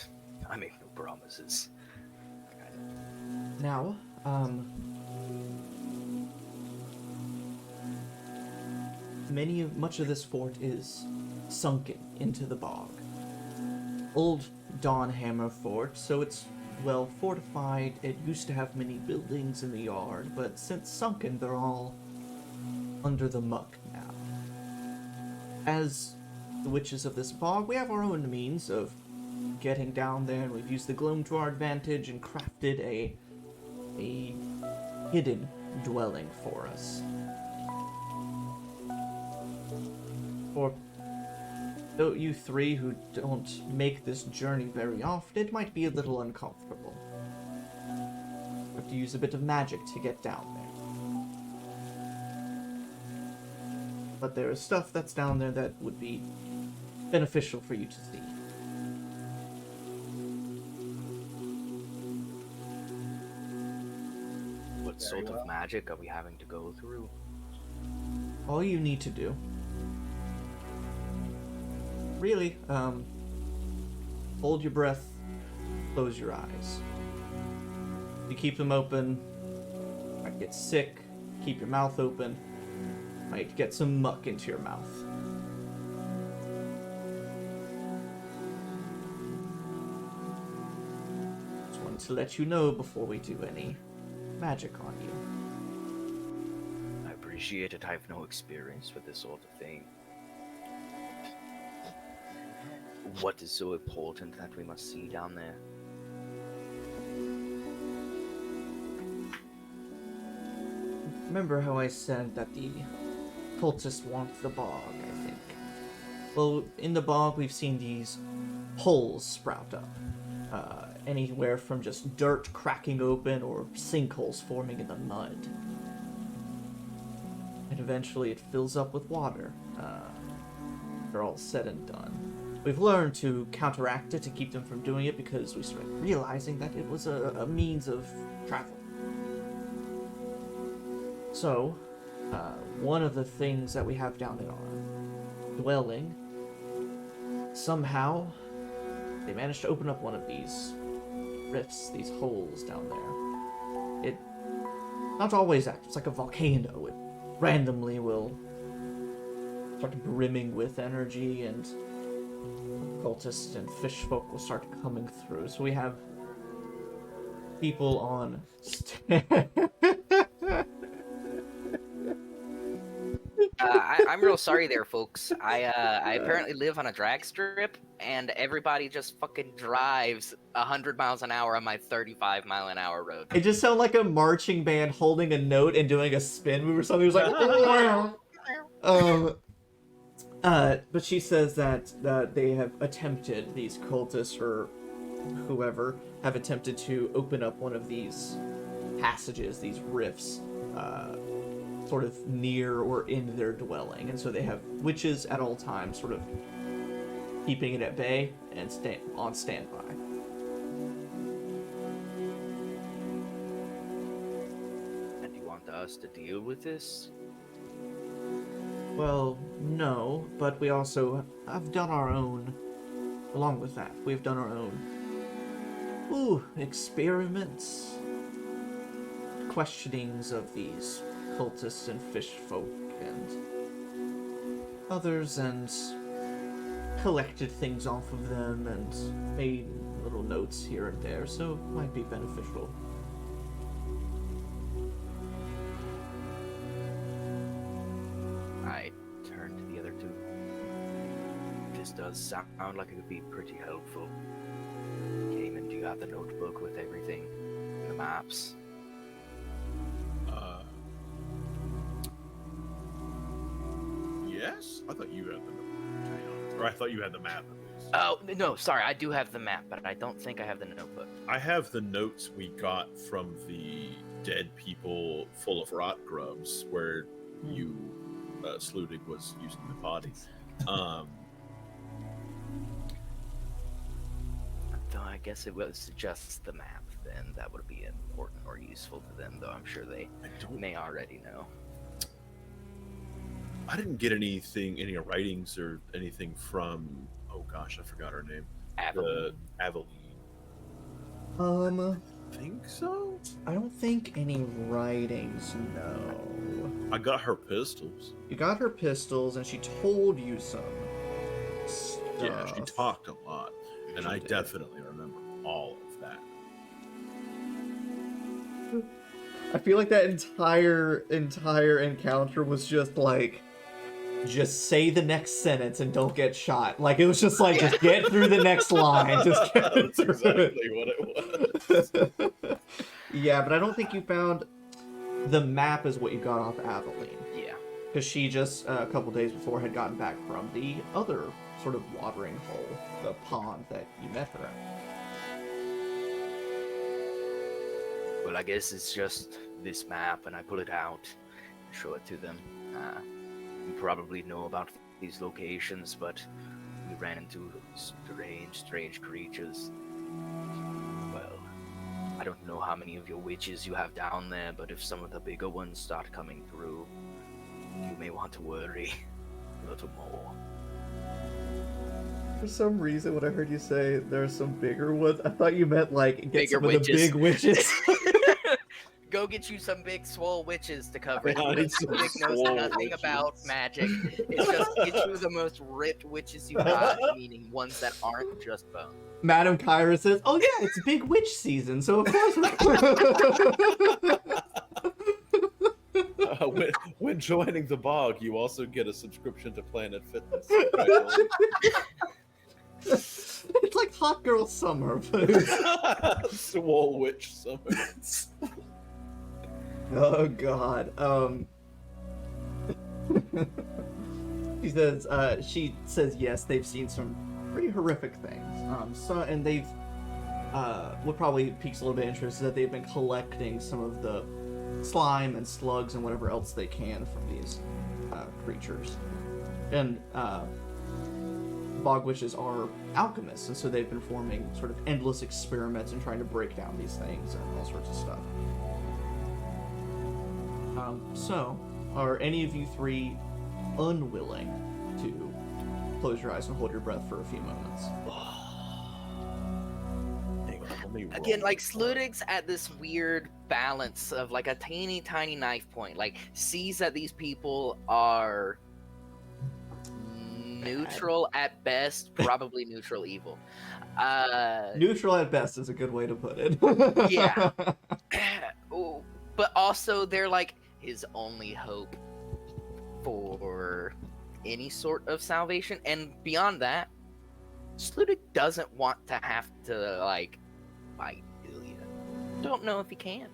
I make no promises. Now, much of this fort is sunken into the bog. Old Dawnhammer Fort, so it's well fortified. It used to have many buildings in the yard, but since sunken, they're all under the muck now. As the witches of this bog, we have our own means of getting down there, and we've used the Gloam to our advantage and crafted a hidden dwelling for us. For you three who don't make this journey very often, it might be a little uncomfortable. You have to use a bit of magic to get down there. But there is stuff that's down there that would be beneficial for you to see. What sort of magic are we having to go through? All you need to do, really, hold your breath close your eyes. You keep them open, you might get sick. Keep your mouth open, might get some muck into your mouth. Just wanted to let you know before we do any magic on you. I appreciate it. I have no experience with this sort of thing. What is so important that we must see down there? Remember how I said that the cultists want the bog, I think? Well, in the bog we've seen these holes sprout up. Anywhere from just dirt cracking open or sinkholes forming in the mud. And eventually it fills up with water. They're all said and done. We've learned to counteract it, to keep them from doing it, because we started realizing that it was a means of travel. So, one of the things that we have down in our dwelling, somehow, they managed to open up one of these rifts, these holes down there. It not always acts, it's like a volcano. It randomly will start brimming with energy, and cultists and fish folk will start coming through. So we have people on I'm real sorry there, folks. I apparently live on a drag strip, and everybody just fucking drives 100 miles an hour on my 35-mile-an-hour road. It just sounded like a marching band holding a note and doing a spin move or something. It was like, but she says that they have attempted, these cultists or whoever, have attempted to open up one of these passages, these rifts, sort of near or in their dwelling. And so they have witches at all times, sort of keeping it at bay and on standby. And you want us to deal with this? Well, no, but we also have done our own, along with that, we've done our own, experiments, questionings of these cultists and fish folk and others, and collected things off of them and made little notes here and there, so it might be beneficial. I turn to the other two. This does sound like it would be pretty helpful. Kamin, do you have the notebook with everything? The maps? Yes? I thought you had the notebook. Or I thought you had the map at least. Oh, no, sorry, I do have the map, but I don't think I have the notebook. I have the notes we got from the dead people full of rot grubs where you, Sludig, was using the bodies. Though I guess it was just the map, then that would be important or useful to them, though I'm sure they may already know. I didn't get any writings or anything from, oh gosh, I forgot her name. Aveline. Aveline. I Think so? don't think any writings, no. I got her pistols. You got her pistols, and she told you some stuff. Yeah, she talked a lot, and She I did. definitely remember all of that. I feel like that entire encounter was just like, just say the next sentence and don't get shot. Like, it was just like, just get through the next line. Just get That's through exactly what it was. it. Yeah, but I don't think you found the map is what you got off Aveline. Yeah. Because she just, a couple days before, had gotten back from the other sort of watering hole, the pond that you met her at. Well, I guess it's just this map, and I pull it out, show it to them. You probably know about these locations, but we ran into strange creatures. Well, I don't know how many of your witches you have down there, but if some of the bigger ones start coming through, you may want to worry a little more. For some reason, when I heard you say there's some bigger ones, I thought you meant like get Bigger some of the witches. big witches. Go get you some big swole witches to cover. Yeah, I need some Sludig knows swole nothing about witches. magic. It's just get you the most ripped witches you got, meaning ones that aren't just bone. Madame Kyra says, "Oh yeah, it's big witch season, so of course." When joining the bog, you also get a subscription to Planet Fitness. It's like hot girl summer. But... Swole witch summer. Oh God. She says yes, they've seen some pretty horrific things. And they've what probably piques a little bit of interest is that they've been collecting some of the slime and slugs and whatever else they can from these creatures. And bog witches are alchemists, and so they've been forming sort of endless experiments and trying to break down these things and all sorts of stuff. So, are any of you three unwilling to close your eyes and hold your breath for a few moments? Again, like Sludig's at this weird balance of like a teeny tiny knife point. Like sees that these people are neutral at best, probably neutral evil. Neutral at best is a good way to put it. Yeah. Ooh, but also they're like his only hope for any sort of salvation, and beyond that, Sludig doesn't want to have to like fight Ilya. Don't know if he can.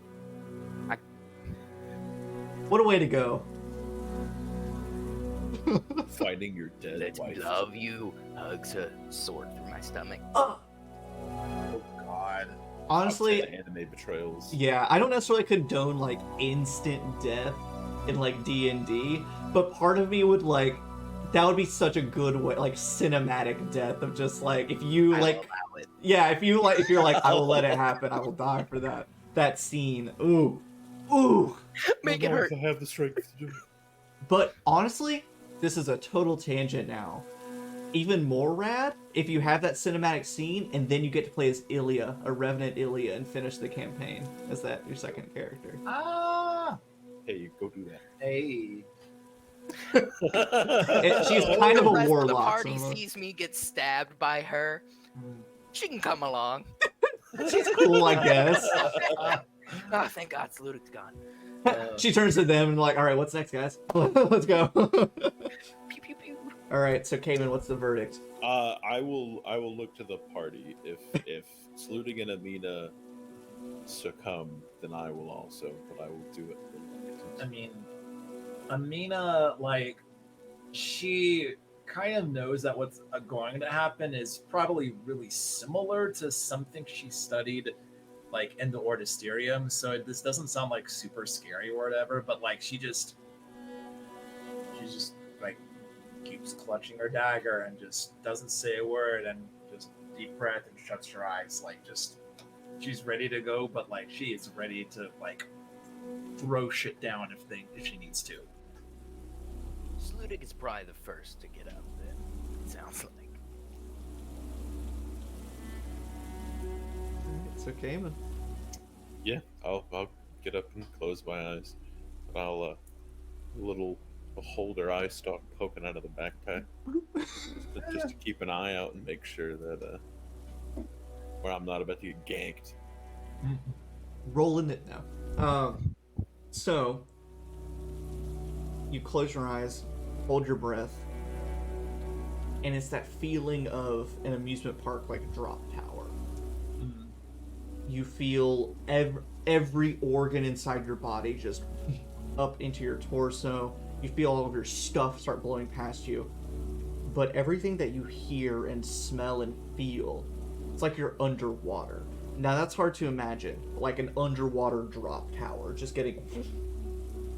What a way to go. Fighting your dead Let me wife. love you. Hugs a sword through my stomach. Oh God. Honestly, Anime betrayals. yeah, I don't necessarily condone like instant death in like D&D, but part of me would like that would be such a good way, like cinematic death of just like if you I like will allow it. yeah, if you're like I will let it happen, I will die for that scene. Ooh. Make it hurt. I have the strength to do it. But honestly, this is a total tangent now. Even more rad if you have that cinematic scene and then you get to play as Ilya, a Revenant Ilya, and finish the campaign as that your second character. Ah. Hey, go do that. Hey. She's kind of a The rest of the warlock. party so- sees me get stabbed by her. She can come along. She's cool, I guess. Oh, thank God, Sludig's gone. She turns to them and like, all right, what's next, guys? Let's go. Pew pew pew. All right, so Kamin, what's the verdict? I will look to the party. If Sludig and Amina succumb, then I will also, but I will do it. I mean, Amina, like, she kind of knows that what's going to happen is probably really similar to something she studied, like, in the Ordisterium. So this doesn't sound like super scary or whatever, but like she just like keeps clutching her dagger and just doesn't say a word and just deep breath and shuts her eyes. Like, just she's ready to go, but like she is ready to like throw shit down if she needs to. Sludig is probably the first to get up then. It sounds like. So Kamin. Yeah, I'll get up and close my eyes, and I'll a little beholder eye stalk poking out of the backpack, just to keep an eye out and make sure that where I'm not about to get ganked. Rolling it now. So you close your eyes, hold your breath, and it's that feeling of an amusement park like drop tower. You feel every organ inside your body just up into your torso. You feel all of your stuff start blowing past you. But everything that you hear and smell and feel, it's like you're underwater. Now that's hard to imagine, like an underwater drop tower, just getting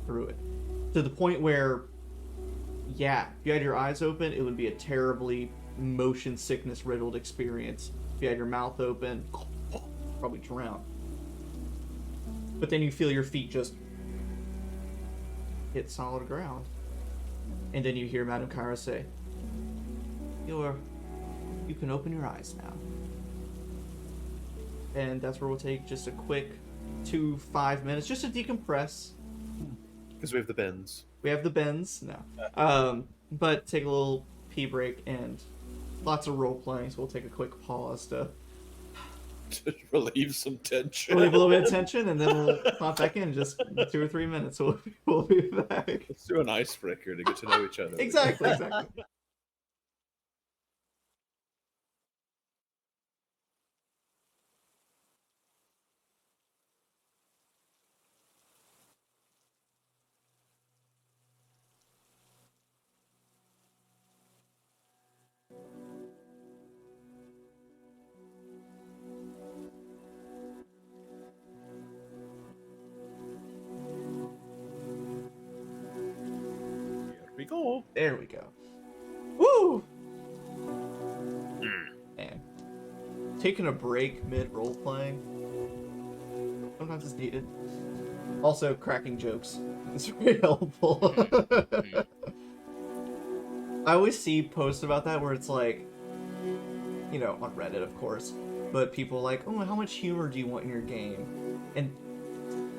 through it. To the point where, yeah, if you had your eyes open, it would be a terribly motion sickness riddled experience. If you had your mouth open, probably drown. But then you feel your feet just hit solid ground. And then you hear Madame Kyra say, You're you can open your eyes now. And that's where we'll take just a quick 2-5 minutes just to decompress. Because we have the bends. We have the bends, but take a little pee break and lots of role playing, so we'll take a quick pause to relieve some tension. relieve a little bit of tension, and then we'll pop back in just 2 or 3 minutes. We'll be back. Let's do an icebreaker to get to know each other. Exactly. Here we go. There we go. Woo! Man. Taking a break mid-role playing. Sometimes it's needed. Also, cracking jokes. It's very helpful. I always see posts about that where it's like, you know, on Reddit, of course, but people are like, oh, how much humor do you want in your game? And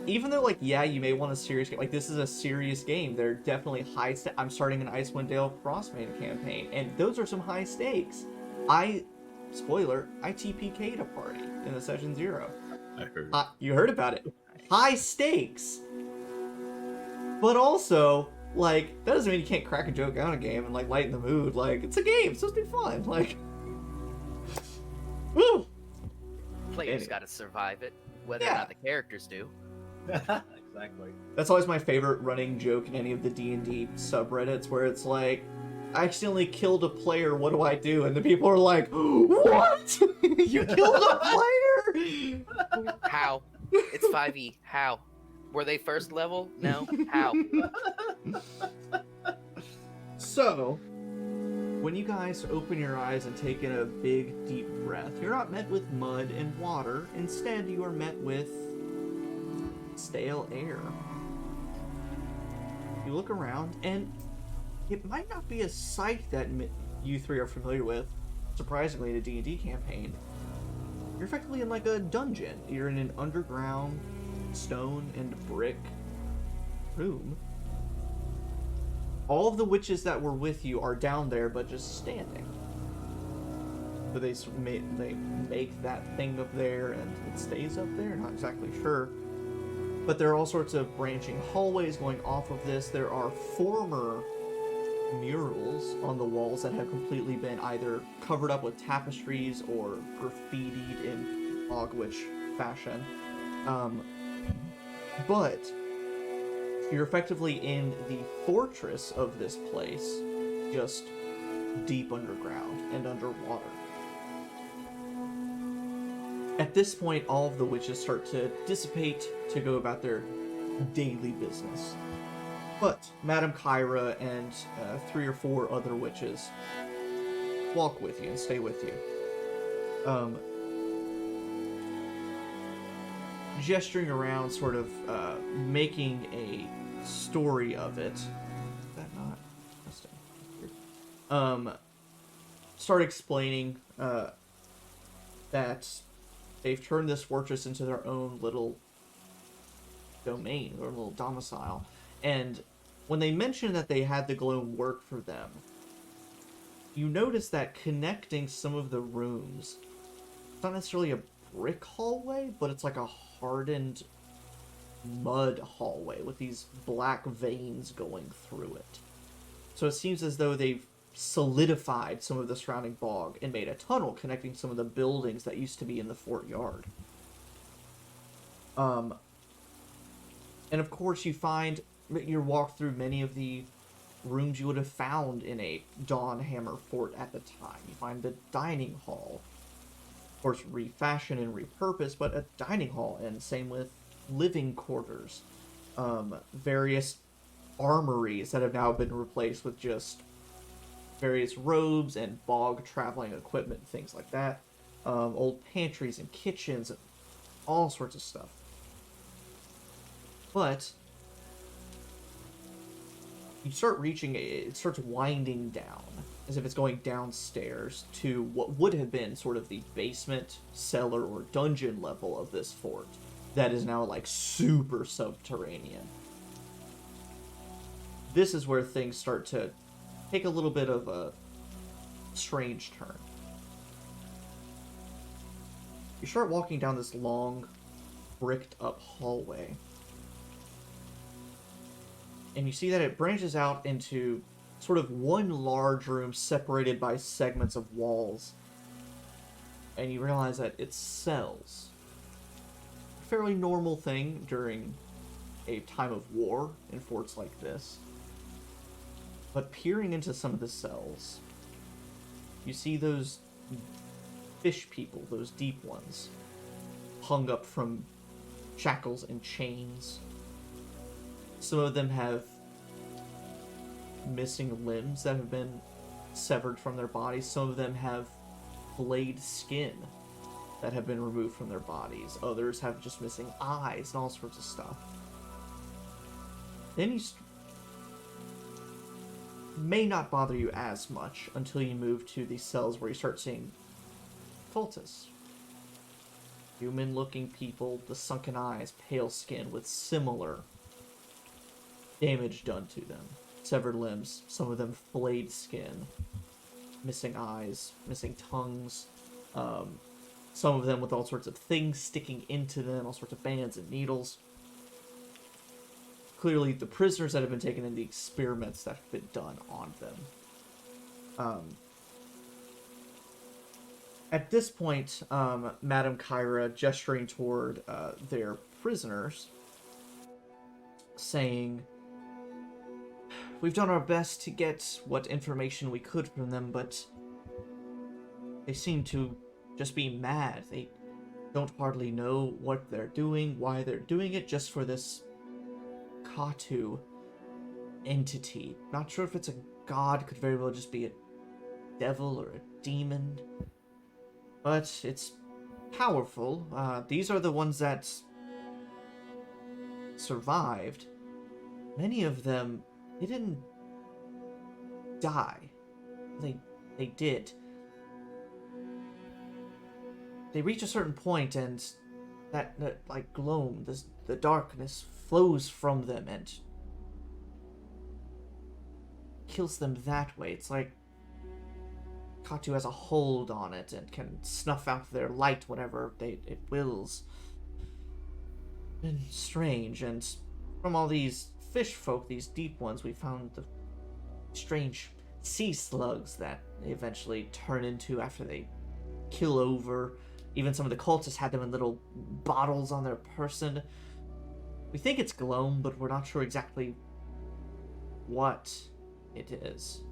even though, like, yeah, you may want a serious game, like, this is a serious game, they're definitely high stakes. I'm starting an Icewind Dale Frostmaiden campaign, and those are some high stakes. Spoiler, I TPK'd a party in the Session 0. I heard. You heard about it. High stakes. But also, like, that doesn't mean you can't crack a joke out in a game and, like, lighten the mood. Like, it's a game, it's supposed to be fun. Like, woo! Players got to survive it, whether or Yeah. not the characters do. Exactly. That's always my favorite running joke in any of the D&D subreddits, where it's like, I accidentally killed a player, what do I do? And the people are like, what? You killed a player? How? It's 5e. How? Were they first level? No. How? So, when you guys open your eyes and take in a big, deep breath, you're not met with mud and water. Instead, you are met with stale air. You look around, and it might not be a sight that you three are familiar with, surprisingly, in a D&D campaign. You're effectively in, like, a dungeon. You're in an underground stone and brick room. All of the witches that were with you are down there, but just standing. So they make that thing up there, and it stays up there. Not exactly sure. But there are all sorts of branching hallways going off of this. There are former murals on the walls that have completely been either covered up with tapestries or graffitied in Bog Witch fashion. But you're effectively in the fortress of this place, just deep underground and underwater. At this point, all of the witches start to dissipate to go about their daily business. But Madame Kyra and 3 or 4 other witches walk with you and stay with you. Gesturing around, sort of making a story of it. Is that not interesting? Start explaining that they've turned this fortress into their own little domain, or little domicile. And when they mention that they had the Gloam work for them, you notice that connecting some of the rooms, it's not necessarily a brick hallway, but it's like a hardened mud hallway with these black veins going through it. So it seems as though they've solidified some of the surrounding bog and made a tunnel connecting some of the buildings that used to be in the fort yard. And of course you find that you walk through many of the rooms you would have found in a Dawnhammer fort at the time. You find the dining hall, of course refashioned and repurposed, but a dining hall, and same with living quarters. Various armories that have now been replaced with just various robes and bog traveling equipment, things like that. Old pantries and kitchens, and all sorts of stuff. But you start reaching, it starts winding down, as if it's going downstairs to what would have been sort of the basement, cellar, or dungeon level of this fort that is now like super subterranean. This is where things start to take a little bit of a strange turn. You start walking down this long, bricked up hallway, and you see that it branches out into sort of one large room separated by segments of walls, and you realize that it's cells. A fairly normal thing during a time of war in forts like this. But peering into some of the cells, you see those fish people, those deep ones, hung up from shackles and chains. Some of them have missing limbs that have been severed from their bodies. Some of them have flayed skin that have been removed from their bodies. Others have just missing eyes and all sorts of stuff. Then you may not bother you as much until you move to the cells where you start seeing cultists. Human-looking people, the sunken eyes, pale skin with similar damage done to them. Severed limbs, some of them flayed skin, missing eyes, missing tongues, some of them with all sorts of things sticking into them, all sorts of bands and needles. Clearly the prisoners that have been taken and the experiments that have been done on them. At this point, Madame Kyra, gesturing toward their prisoners, saying, "We've done our best to get what information we could from them, but they seem to just be mad. They don't hardly know what they're doing, why they're doing it, just for this Katu entity. Not sure if it's a god, could very well just be a devil or a demon. But it's powerful. These are the ones that survived. Many of them, they didn't die. They did. They reach a certain point and that like Gloam, the darkness flows from them and kills them that way. It's like Katu has a hold on it and can snuff out their light whenever it wills. And strange, and from all these fish folk, these deep ones, we found the strange sea slugs that they eventually turn into after they kill over. Even some of the cultists had them in little bottles on their person. We think it's Gloam, but we're not sure exactly what it is."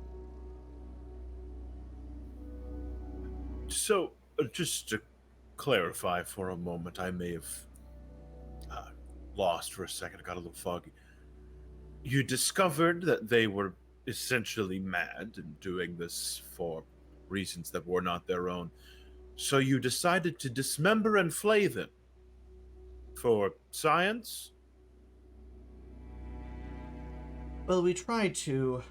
So, just to clarify for a moment, I may have lost for a second. I got a little foggy. You discovered that they were essentially mad and doing this for reasons that were not their own. So you decided to dismember and flay them. For science? Well, we tried to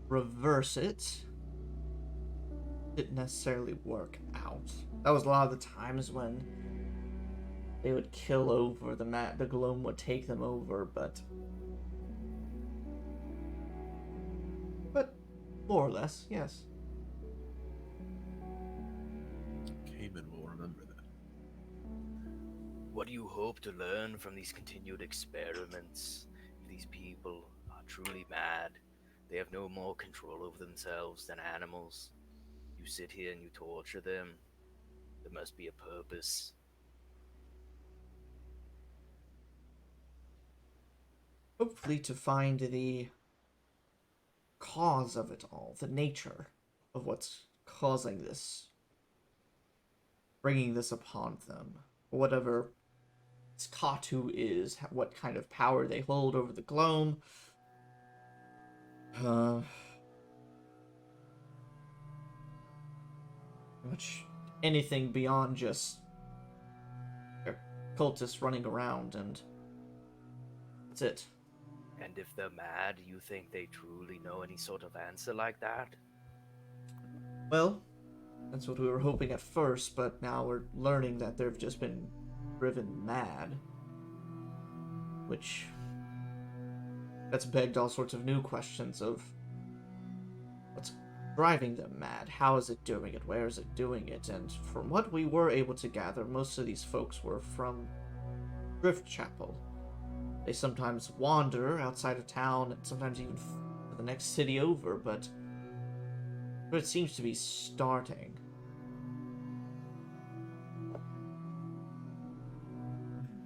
reverse it. Didn't necessarily work out. That was a lot of the times when they would kill over the Gloam would take them over, but more or less, yes. Kamin will remember that. What do you hope to learn from these continued experiments? If these people are truly mad, they have no more control over themselves than animals. You sit here and you torture them. There must be a purpose. Hopefully to find the cause of it all, the nature of what's causing this, bringing this upon them. Whatever this Katu is, what kind of power they hold over the Gloam. Much anything beyond just cultists running around, and that's it. And if they're mad, you think they truly know any sort of answer like that? Well, that's what we were hoping at first, but now we're learning that they've just been driven mad. Which... that's begged all sorts of new questions of... what's driving them mad? How is it doing it? Where is it doing it? And from what we were able to gather, most of these folks were from Driftchapel. They sometimes wander outside of town, and sometimes even to the next city over, but it seems to be starting.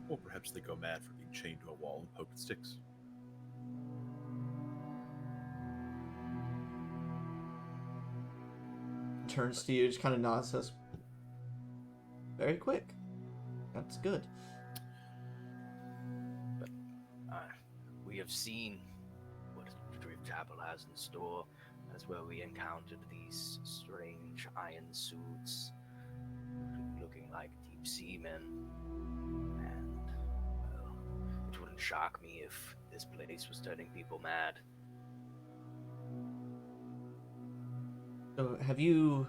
Or perhaps they go mad for being chained to a wall and poked sticks. Turns to you, just kind of nods, says, very quick. That's good. We have seen what Driftchapel has in store. That's where we encountered these strange iron suits looking like deep sea men. And, well, it wouldn't shock me if this place was turning people mad. So, have you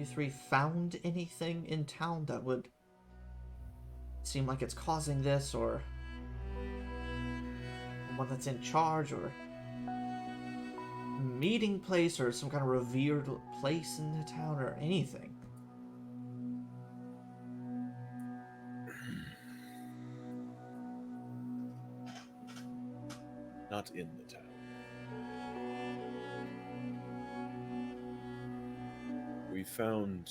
three found anything in town that would seem like it's causing this, or one that's in charge, or meeting place, or some kind of revered place in the town, or anything? Not in the town. We found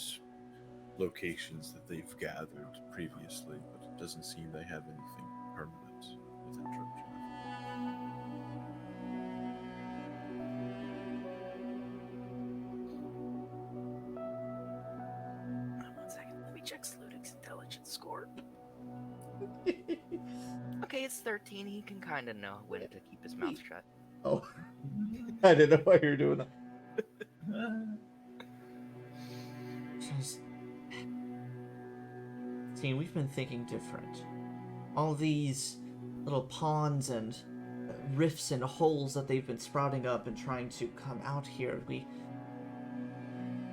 locations that they've gathered previously, but it doesn't seem they have anything permanent within Driftchapel. 1 second, let me check Sludig's intelligence score. Okay, it's 13. He can kind of know when to keep his mouth shut. Oh, I didn't know why you were doing that. See, we've been thinking different. All these little ponds and rifts and holes that they've been sprouting up and trying to come out here,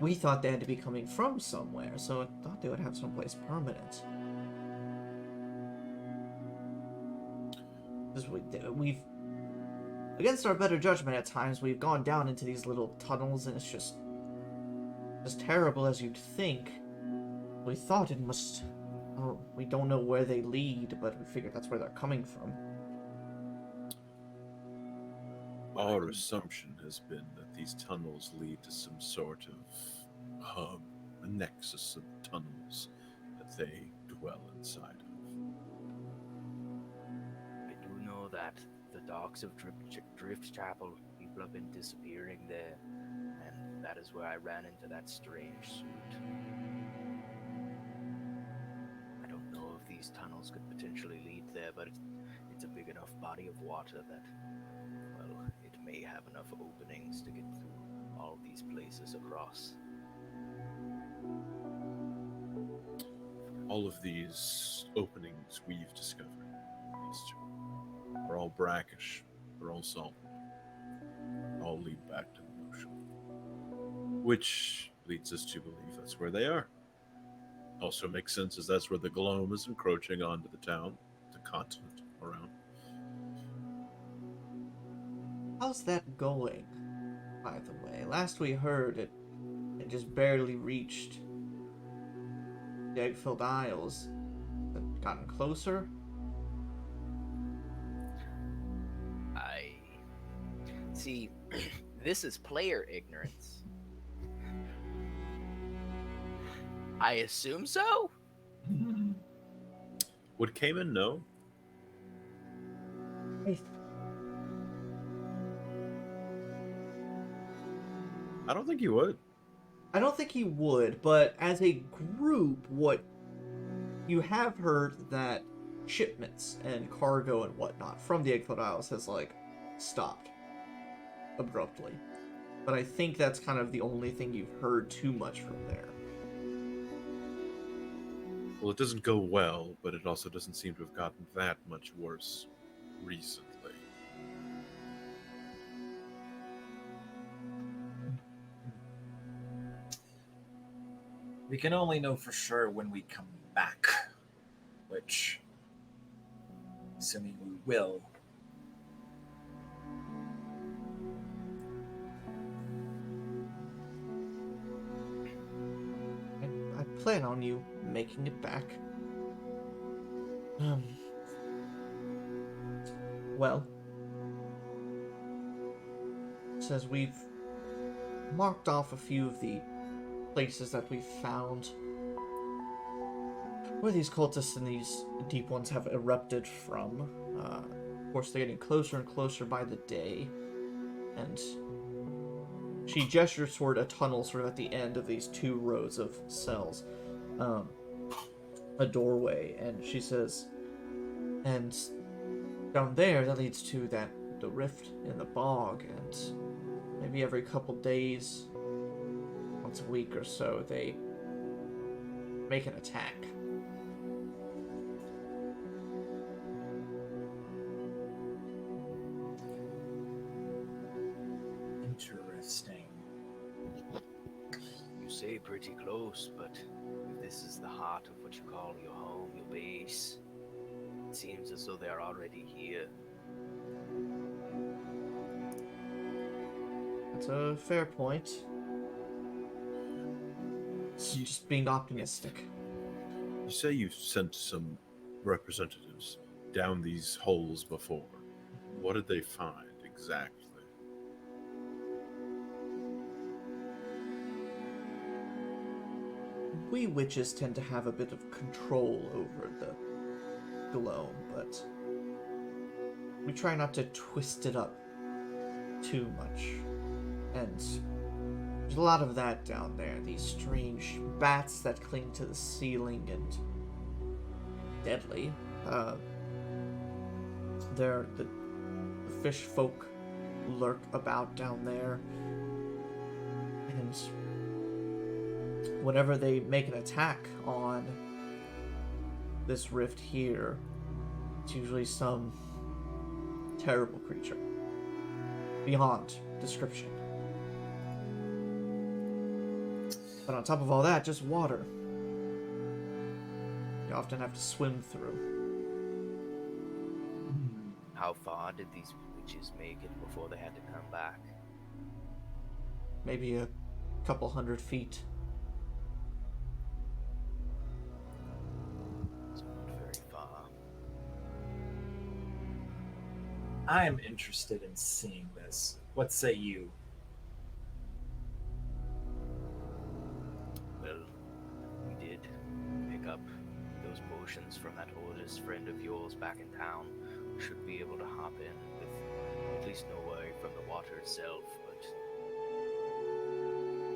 we thought they had to be coming from somewhere, so I thought they would have someplace permanent. Because we've, against our better judgment at times, we've gone down into these little tunnels, and it's just as terrible as you'd think. We thought it must... oh, we don't know where they lead, but we figured that's where they're coming from. Our assumption has been that these tunnels lead to some sort of hub, a nexus of tunnels that they dwell inside of. I do know that the docks of Driftchapel, people have been disappearing there, and that is where I ran into that strange suit. I don't know if these tunnels could potentially lead there, but it's a big enough body of water that, well, it may have enough openings to get through all these places across. All of these openings we've discovered, these two, are all brackish, they're all salt, all lead back to the ocean. Which leads us to believe that's where they are. Also makes sense as that's where the Gloam is encroaching onto the town, the continent around. How's that going, by the way? Last we heard, it just barely reached the egg-filled isles. Has it gotten closer? I see. This is player ignorance. I assume so? Would Kamin know? I don't think he would. I don't think he would, but as a group, what you have heard that shipments and cargo and whatnot from the Egg-filled Isles has, like, stopped abruptly. But I think that's kind of the only thing you've heard too much from there. Well, it doesn't go well, but it also doesn't seem to have gotten that much worse recently. We can only know for sure when we come back, which, assuming we will, I plan on you making it back. Well, says we've marked off a few of the places that we've found where these cultists and these deep ones have erupted from. Of course, they're getting closer and closer by the day, and she gestures toward a tunnel sort of at the end of these 2 rows of cells, a doorway, and she says, and down there that leads to the rift in the bog, and maybe every couple days, once a week or so, they make an attack. interesting. You say pretty close, but if this is the heart of what you call your home, your base, it seems as though they're already here. That's a fair point. It's just being optimistic. You say you've sent some representatives down these holes before. What did they find exactly? We witches tend to have a bit of control over the Gloam, but we try not to twist it up too much. And there's a lot of that down there. These strange bats that cling to the ceiling and deadly. The fish folk lurk about down there. And whenever they make an attack on this rift here, it's usually some terrible creature beyond description. But on top of all that, just water. You often have to swim through. How far did these witches make it before they had to come back? Maybe a couple 100 feet. It's not very far. I am interested in seeing this. What say you? Well, we did pick up those potions from that oldest friend of yours back in town. We should be able to hop in with at least no worry from the water itself, but...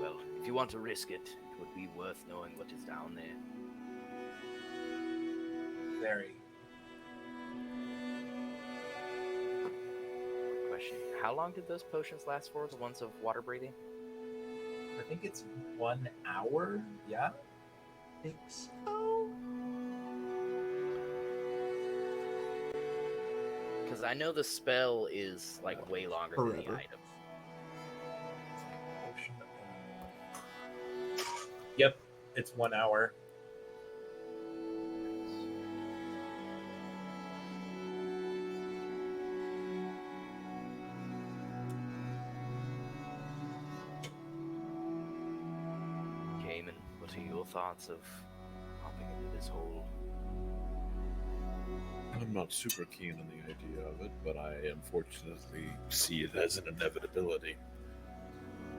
well, if you want to risk it, it would be worth knowing what is down there. Very. Question. How long did those potions last for, the ones of water breathing? I think it's 1 hour. Yeah. I think so. Because I know the spell is, like, way longer than the Forever. item. Yep, it's 1 hour. Kamin, what are your thoughts of hopping into this hole? I'm not super keen on the idea of it, but I unfortunately see it as an inevitability.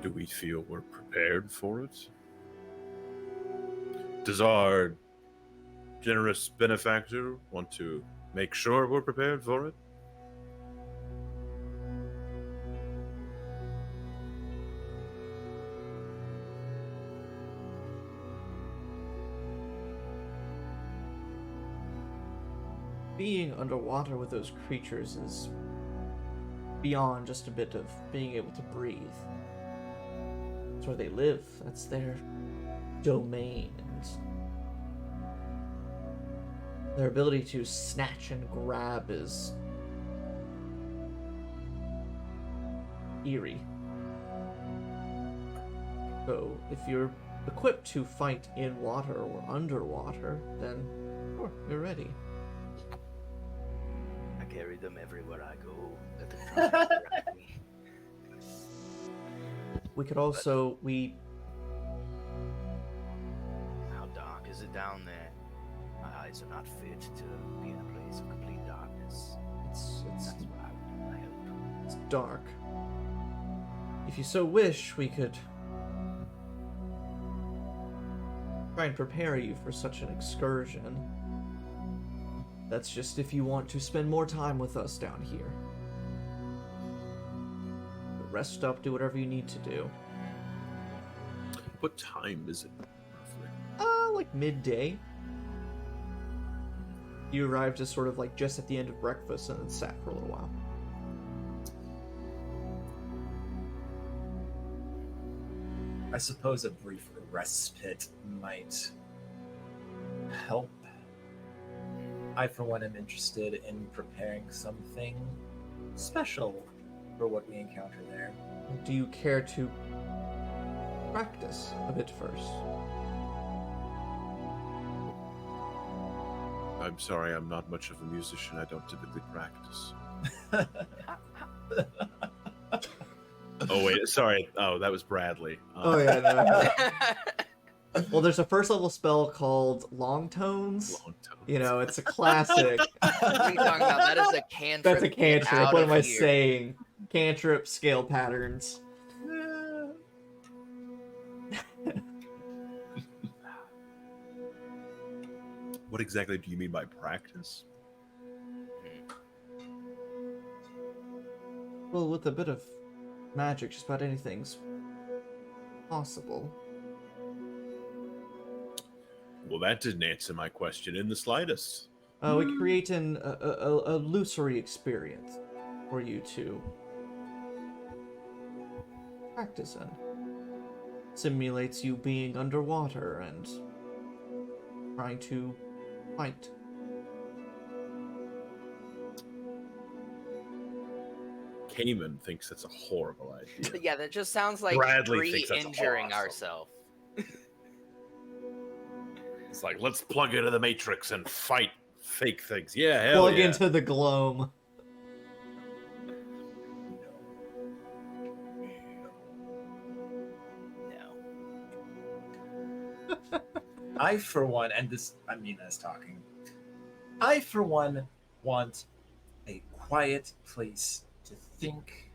Do we feel we're prepared for it? Does our generous benefactor want to make sure we're prepared for it? Being underwater with those creatures is beyond just a bit of being able to breathe. That's where they live. That's their domain. And their ability to snatch and grab is eerie. So if you're equipped to fight in water or underwater, then sure, you're ready. I carry them everywhere I go. Let them direct me. We could also How dark is it down there? My eyes are not fit to be in a place of complete darkness. it's That's what I would, I hope. it's dark. If you so wish, we could try and prepare you for such an excursion. That's just if you want to spend more time with us down here. Rest up, do whatever you need to do. What time is it, roughly? Like midday. You arrived just sort of like just at the end of breakfast and then sat for a little while. I suppose a brief respite might help. I, for one, am interested in preparing something special for what we encounter there. Do you care to practice a bit first? I'm sorry, I'm not much of a musician. I don't typically practice. Oh, wait, sorry. Oh, that was Bradley. Oh yeah, no. Well, there's a first level spell called Long Tones. Long tones. You know, it's a classic. What are you talking about? That is a cantrip. That's a Get cantrip. out What of am I here. saying? Cantrip scale patterns. What exactly do you mean by practice? Well, with a bit of magic, just about anything's possible. Well, that didn't answer my question in the slightest. We create a illusory experience for you to practice in. Simulates you being underwater and trying to fight. Kamin thinks that's a horrible idea. Yeah, that just sounds like Bradley thinks that's re-injuring awesome. ourselves. It's like, let's plug into the Matrix and fight fake things. Yeah, hell Plug yeah. into the Gloam. No. I, for one, and this, I mean, as talking, I, for one, want a quiet place to think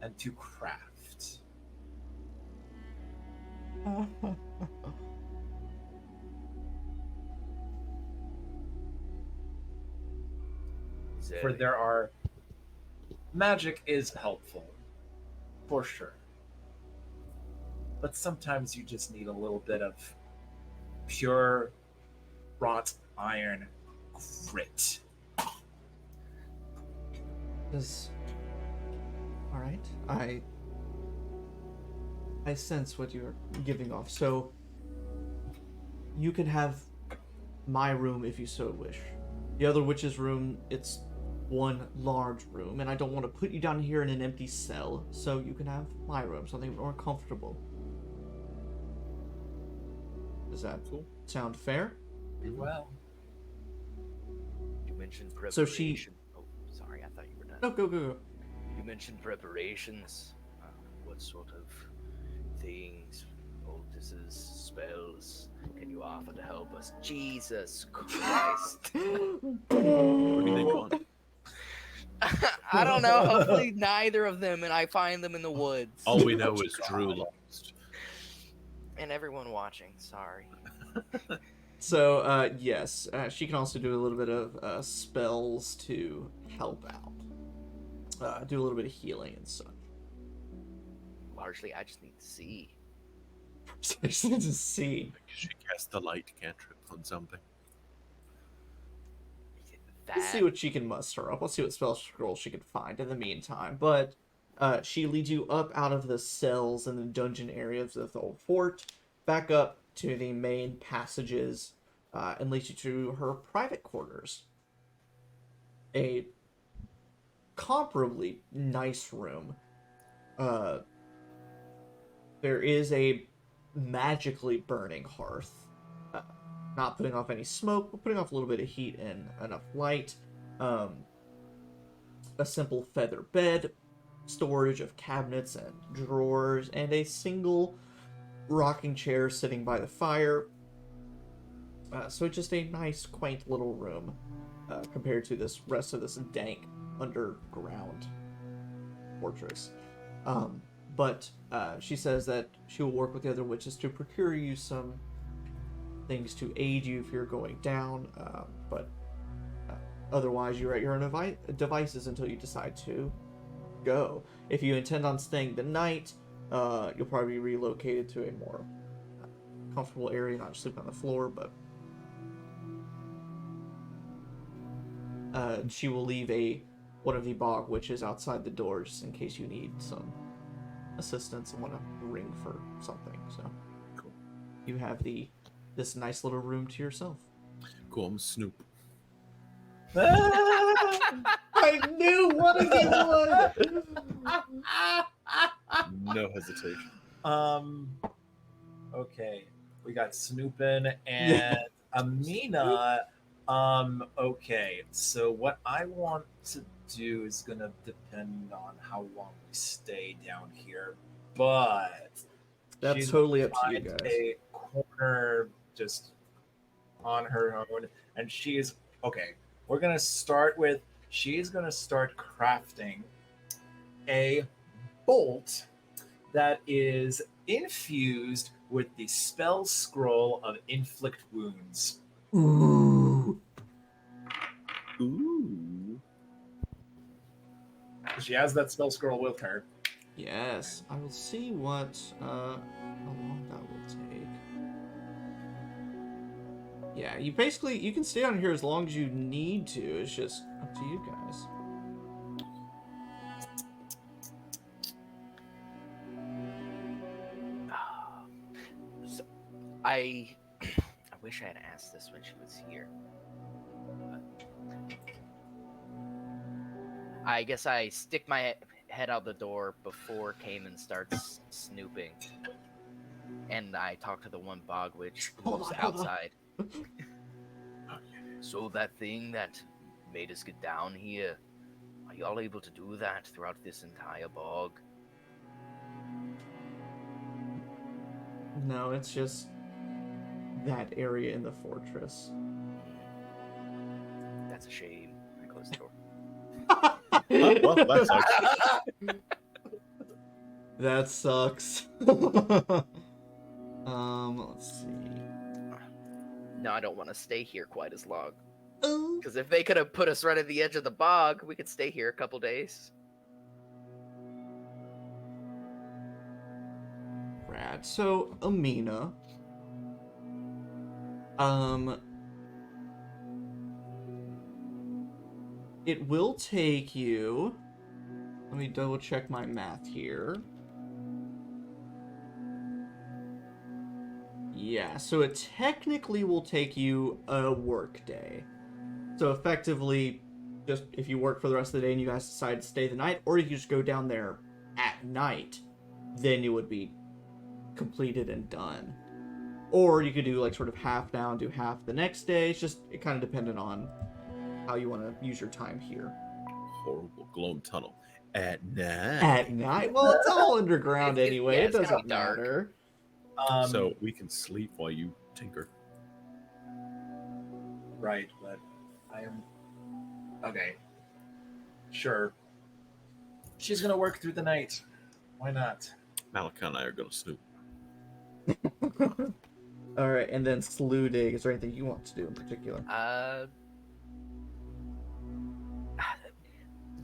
and to craft. For there are, magic is helpful, for sure. But sometimes you just need a little bit of pure wrought iron grit. All right. I sense what you're giving off. So you can have my room if you so wish. The other witch's room, it's one large room, and I don't want to put you down here in an empty cell, so you can have my room, something more comfortable. Does that sound fair? Well, You mentioned preparation. So she- Oh, sorry, I thought you were done. No, go. You mentioned preparations. What sort of things, poultices, spells can you offer to help us? Jesus Christ. What do you think on? I don't know. Hopefully neither of them, and I find them in the woods. All we know is Drew lost. And everyone watching, sorry. So, yes, she can also do a little bit of spells to help out. Do a little bit of healing and such. Largely, I just need to see. Just need to see. She cast the light cantrip on something. Let's see what she can muster up. Let's see what spell scrolls she can find in the meantime. But she leads you up out of the cells and the dungeon areas of the old fort, back up to the main passages, and leads you to her private quarters. A comparably nice room. There is a magically burning hearth. Not putting off any smoke, but putting off a little bit of heat and enough light. A simple feather bed, storage of cabinets and drawers, and a single rocking chair sitting by the fire. So just a nice, quaint little room compared to this rest of this dank underground fortress. But she says that she will work with the other witches to procure you some things to aid you if you're going down, but otherwise you're at your own devices until you decide to go. If you intend on staying the night, you'll probably be relocated to a more comfortable area, not just sleep on the floor, but she will leave one of the bog witches outside the door just in case you need some assistance and want to ring for something. So Cool. you have this nice little room to yourself. Cool, I'm Snoop. I knew what a good one. No hesitation. Okay. We got Snoopin and Amina. Okay. So what I want to do is gonna depend on how long we stay down here, but That's she's totally up gonna to you find guys. a corner just on her own, and she's okay. We're gonna start with she's gonna start crafting a bolt that is infused with the spell scroll of inflict wounds. Ooh. Ooh. She has that spell scroll with her. Yes, I will see what how long that will take. Yeah, you can stay on here as long as you need to. It's just up to you guys. So, I wish I had asked this when she was here. I guess I stick my head out the door before Kamin starts snooping. And I talk to the one bog witch Hold who's on, hold on. outside. So that thing that made us get down here, are y'all able to do that throughout this entire bog? No, it's just that area in the fortress. That's a shame. I close the door. Well, that sucks. That sucks. Let's see. No, I don't want to stay here quite as long. Oh. Because if they could have put us right at the edge of the bog, we could stay here a couple days. Rad. So, Amina. It will take you... Let me double check my math here. Yeah, so it technically will take you a work day. So effectively, just if you work for the rest of the day and you guys decide to stay the night, or you can just go down there at night, then you would be completed and done. Or you could do like sort of half now and do half the next day. It's just, it kind of depended on how you want to use your time here. Horrible Gloam tunnel at night. At night? Well, it's all underground anyway. Yeah, It it's gonna doesn't be dark. matter. So we can sleep while you tinker. Right, but I am okay. Sure. She's gonna work through the night. Why not? Malika and I are gonna snoop. All right, and then Sludig. Is there anything you want to do in particular?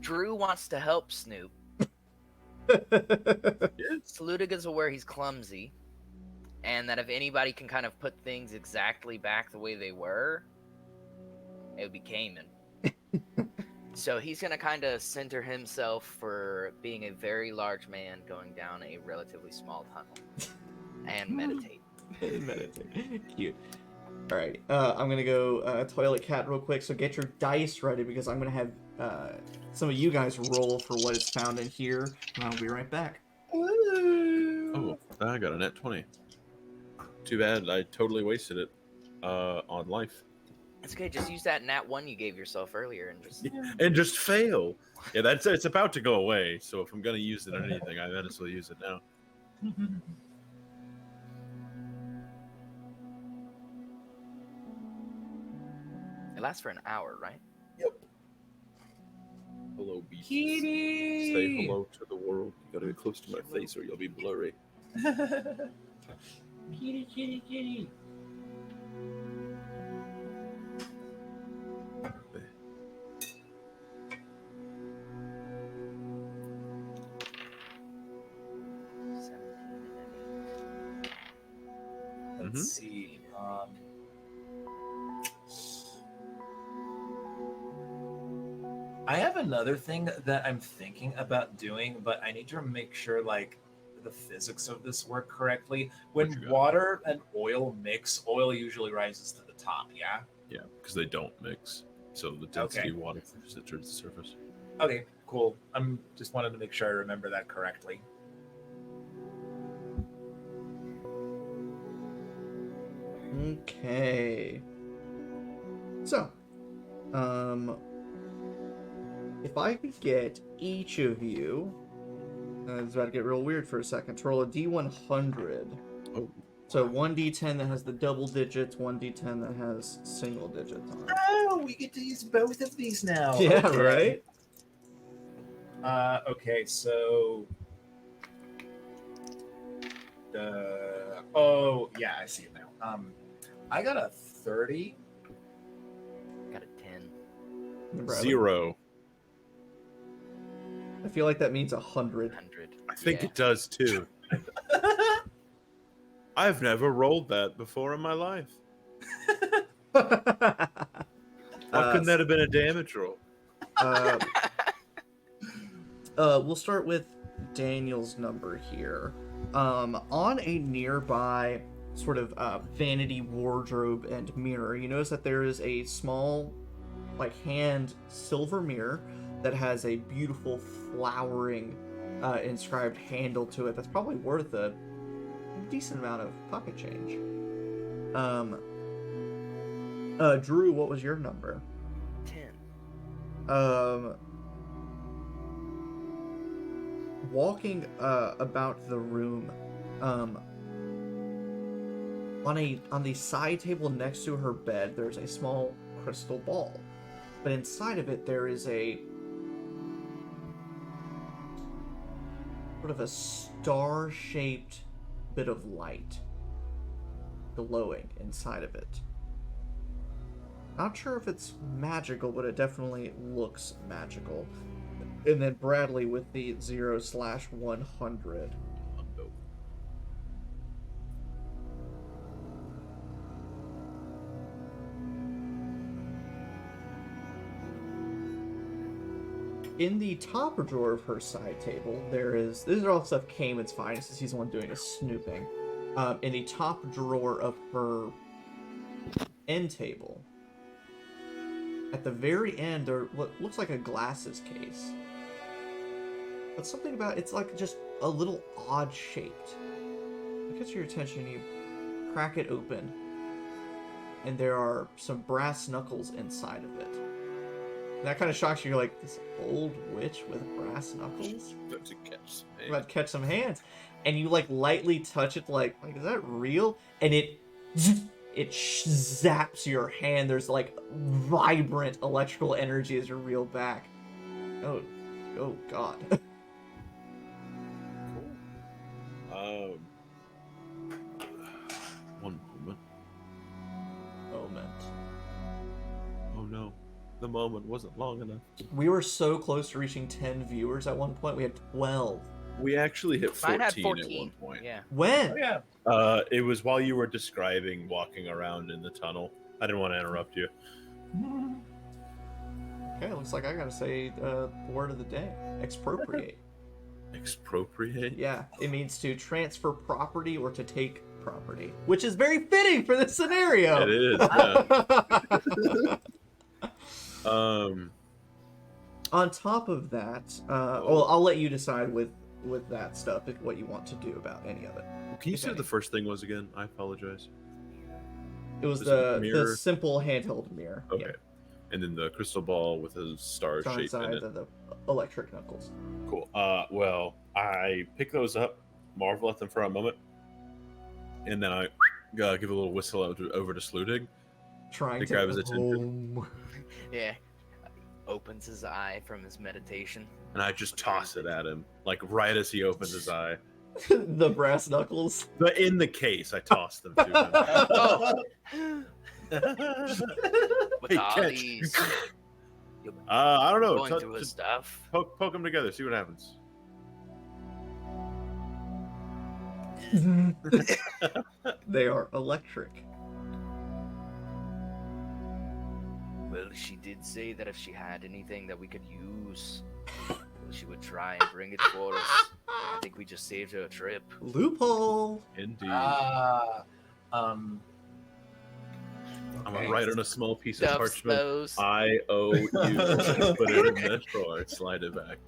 Drew wants to help Snoop. Sludig is aware he's clumsy, and that if anybody can kind of put things exactly back the way they were, it would be Kamin. So he's going to kind of center himself for being a very large man going down a relatively small tunnel and meditate. Meditate. Cute. All right, I'm gonna go toilet cat real quick. So get your dice ready because I'm gonna have some of you guys roll for what is found in here, and I'll be right back. Oh, I got a net 20. Too bad. I totally wasted it on life. It's okay. Just use that nat 1 you gave yourself earlier and just. And just fail. Yeah, it's about to go away. So if I'm gonna use it on anything, I might as well use it now. It lasts for an hour, right? Hello, beast. Kitty! Say hello to the world. You gotta get close to my face or you'll be blurry. Kitty, kitty, kitty. Let's see. I have another thing that I'm thinking about doing, but I need to make sure like the physics of this work correctly. What When you got? water and oil mix, oil usually rises to the top, yeah? Yeah, because they don't mix. So the density of water pushes it towards the surface. Okay, cool. I'm just wanted to make sure I remember that correctly. Okay. So, if I could get each of you, it's about to get real weird for a second, to roll a D100. Oh. So 1d10 that has the double digits, 1d10 that has single digits on it. Oh, we get to use both of these now. Yeah, Okay. right? Okay, so oh yeah, I see it now. I got a 30. Got a 10. Bradley? 0. I feel like that means 100. 100. I think Yeah. it does too. I've never rolled that before in my life. How couldn't that have been a damage roll? We'll start with Daniel's number here. On a nearby sort of vanity wardrobe and mirror, you notice that there is a small, like, hand silver mirror that has a beautiful flowering inscribed handle to it that's probably worth a decent amount of pocket change. Drew, what was your number? 10. Walking about the room, on the side table next to her bed, there's a small crystal ball, but inside of it there is a sort of a star-shaped bit of light glowing inside of it. Not sure if it's magical, but it definitely looks magical. And then Bradley with the 0/100. In the top drawer of her side table, these are all stuff Kamin's finest, since he's the one doing the snooping. In the top drawer of her end table, at the very end, there what looks like a glasses case. But something about it's like just a little odd shaped. It gets your attention. You crack it open, and there are some brass knuckles inside of it. And that kind of shocks you. You're like, this old witch with brass knuckles? About to catch some I'm about to catch some hands. And you like lightly touch it, like is that real? And it zaps your hand. There's like vibrant electrical energy as you reel back. Oh God. Cool. One moment. Oh no, the moment wasn't long enough. We were so close to reaching 10 viewers at one point. We had 12. We actually hit 14, Mine had at 14. one point. Yeah. When? Oh yeah. It was while you were describing walking around in the tunnel. I didn't want to interrupt you. Okay, looks like I gotta say the word of the day. Expropriate. Expropriate? Yeah, it means to transfer property or to take property, which is very fitting for this scenario. It is. Yeah. On top of that, well, I'll let you decide with with that stuff if what you want to do about any of it. Can you If say what any. the first thing was again? I apologize. It was Was it the mirror? simple handheld mirror. Okay. And then the crystal ball with a star Yeah. shape in Inside it. of the electric knuckles. Cool. Well, I pick those up, marvel at them for a moment, and then I give a little whistle over to Sludig. Trying To to grab his attention. Yeah. Opens his eye from his meditation. And I just toss it at him, like right as he opens his eye. The brass knuckles. But in the case, I toss them to him. With Hey, all catch. these I don't know. going through his stuff. Poke them together. See what happens. They are electric. Well, she did say that if she had anything that we could use, she would try and bring it for us. I think we just saved her a trip. Loophole. Indeed. Um. I'm gonna write on a small piece of Stuff parchment. those. I owe you. Put it in the drawer. Slide it back.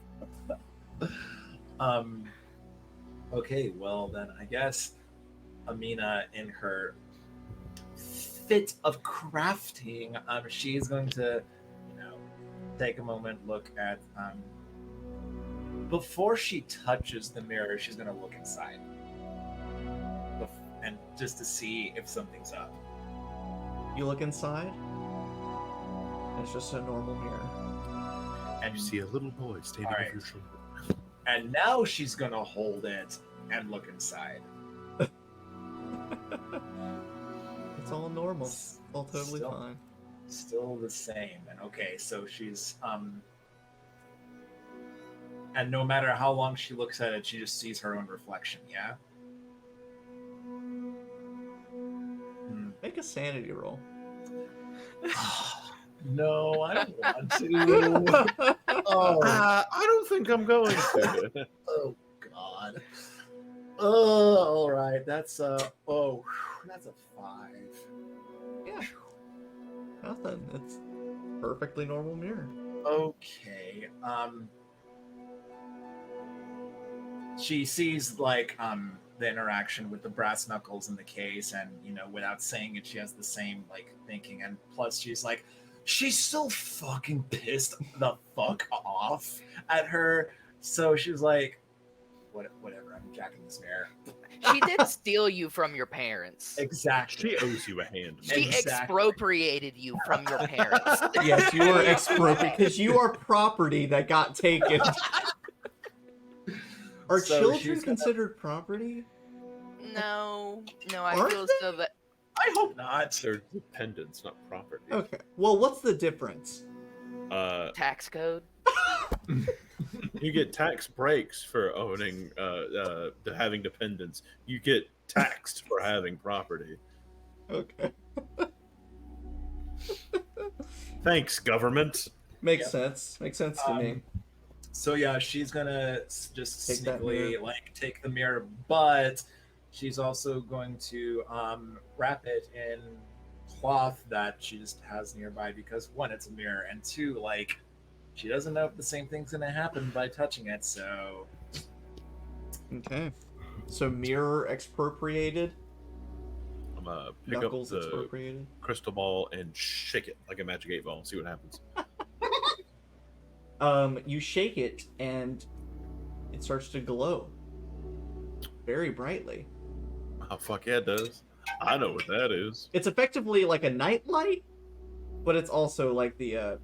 Okay, well then I guess Amina, in her fit of crafting, she's going to, take a moment, look at. Before she touches the mirror, she's going to look inside, and just to see if something's up. You look inside. And it's just a normal mirror. And You see a little boy standing Alright. over your shoulder. And now she's gonna hold it and look inside. It's all normal. All totally Still- fine. Still the same. And okay, so she's and no matter how long she looks at it, she just sees her own reflection, yeah? Make a sanity roll. No, I don't want to. Oh, I don't think I'm going to. oh God. Oh, all right. That's that's a 5. Yeah. Nothing. It's perfectly normal mirror. Okay. She sees like the interaction with the brass knuckles in the case, and without saying it, she has the same like thinking, and plus she's like, she's so fucking pissed the fuck off at her. So she's like, whatever, I'm jacking this mirror. She did steal you from your parents. Exactly. She owes you a hand. She Exactly. expropriated you from your parents. Yes, you are expropriated because you are property that got taken. Are So children she's gonna- considered property? No, I Aren't feel so that I hope not. They're dependents, not property. Okay. Well, what's the difference? tax code. You get tax breaks for owning, having dependents. You get taxed for having property. Okay. Thanks, government. Makes sense. Makes sense to me. So yeah, she's gonna just Take that sneakily mirror. like take the mirror, but she's also going to wrap it in cloth that she just has nearby because one, it's a mirror, and two, like she doesn't know if the same thing's gonna happen by touching it. So Okay. So mirror expropriated. I'm gonna pick Knuckles up the expropriated. crystal ball and shake it like a magic 8 ball and see what happens. You shake it and it starts to glow very brightly. Oh, fuck yeah, it does. I know what that is. It's effectively like a nightlight, but it's also like the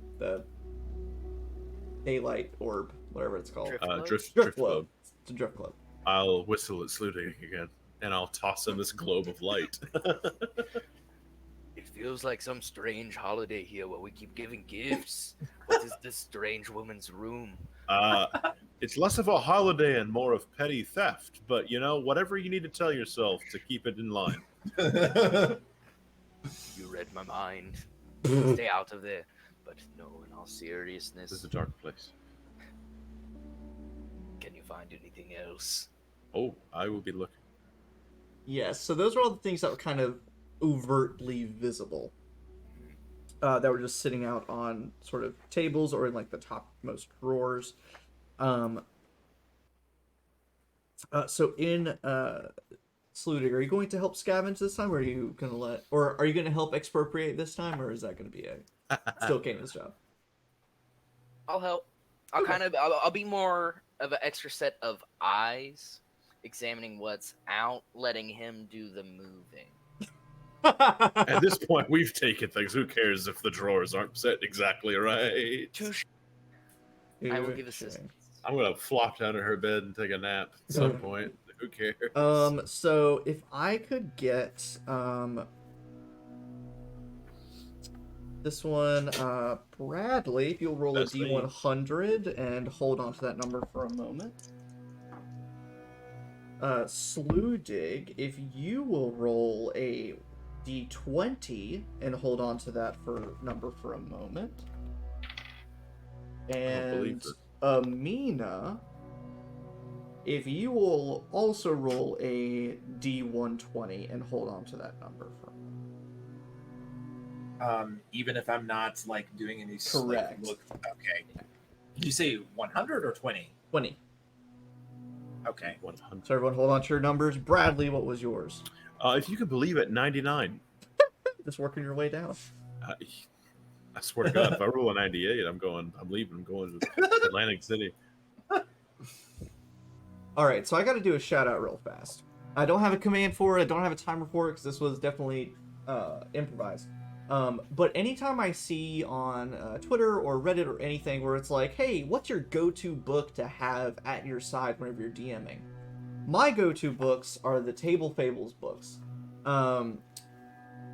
daylight orb, whatever it's called. Drift Drift Drift globe. globe. It's a drift globe. I'll whistle at Sludig again, and I'll toss him this globe of light. It feels like some strange holiday here where we keep giving gifts. What is this strange woman's room? It's less of a holiday and more of petty theft, but whatever you need to tell yourself to keep it in line. You read my mind. Stay out of there. But no, in all This seriousness, is a dark place. can you find anything else? Oh, I will be looking. Yes, so those are all the things that were kind of overtly visible. That were just sitting out on sort of tables or in like the topmost drawers. So in Sludig, are you going to help scavenge this time, or are you going to help expropriate this time, or is that going to be still Kamin's job? I'll help. I'll Okay. I'll be more of an extra set of eyes, examining what's out, letting him do the moving. At this point, we've taken things. Who cares if the drawers aren't set exactly right? Touche. I will give assistance. I'm gonna flop down in her bed and take a nap at some point. Who cares? So if I could get this one, Bradley, if you'll roll That's a D100 and hold on to that number for a moment. Sludig, if you will roll a D20 and hold on to that number for a moment. And Amina, if you will also roll a D120 and hold on to that number for a moment. Even if I'm not like doing any Correct. Okay. Did you say 100 or 20? 20. Okay. 100. So everyone hold on to your numbers. Bradley, what was yours? If you can believe it, 99. Just working your way down. I swear to God, if I roll a 98, I'm leaving. I'm going to Atlantic City. All right, so I got to do a shout out real fast. I don't have a command for it. I don't have a timer for it because this was definitely improvised. But anytime I see on Twitter or Reddit or anything where it's like, hey, what's your go-to book to have at your side whenever you're DMing? My go-to books are the Table Fables books.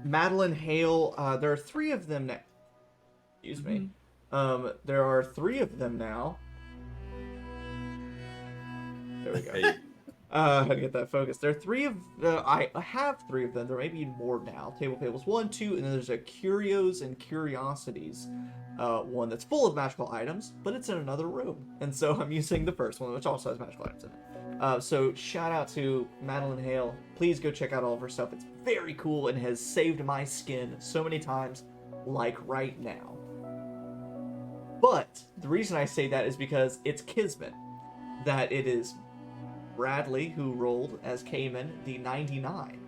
Madeline Hale, there are 3 of them now. Excuse me. There are 3 of them now. There we go. Hey. How to get that focused. There are 3 of I have 3 of them. There may be more now. Table Fables 1, 2, and then there's a Curios and Curiosities one that's full of magical items, but it's in another room. And so I'm using the first one, which also has magical items in it. So shout out to Madeline Hale. Please go check out all of her stuff. It's very cool and has saved my skin so many times, like right now. But the reason I say that is because it's Kismet. That it is Bradley, who rolled as Kamin, the 99.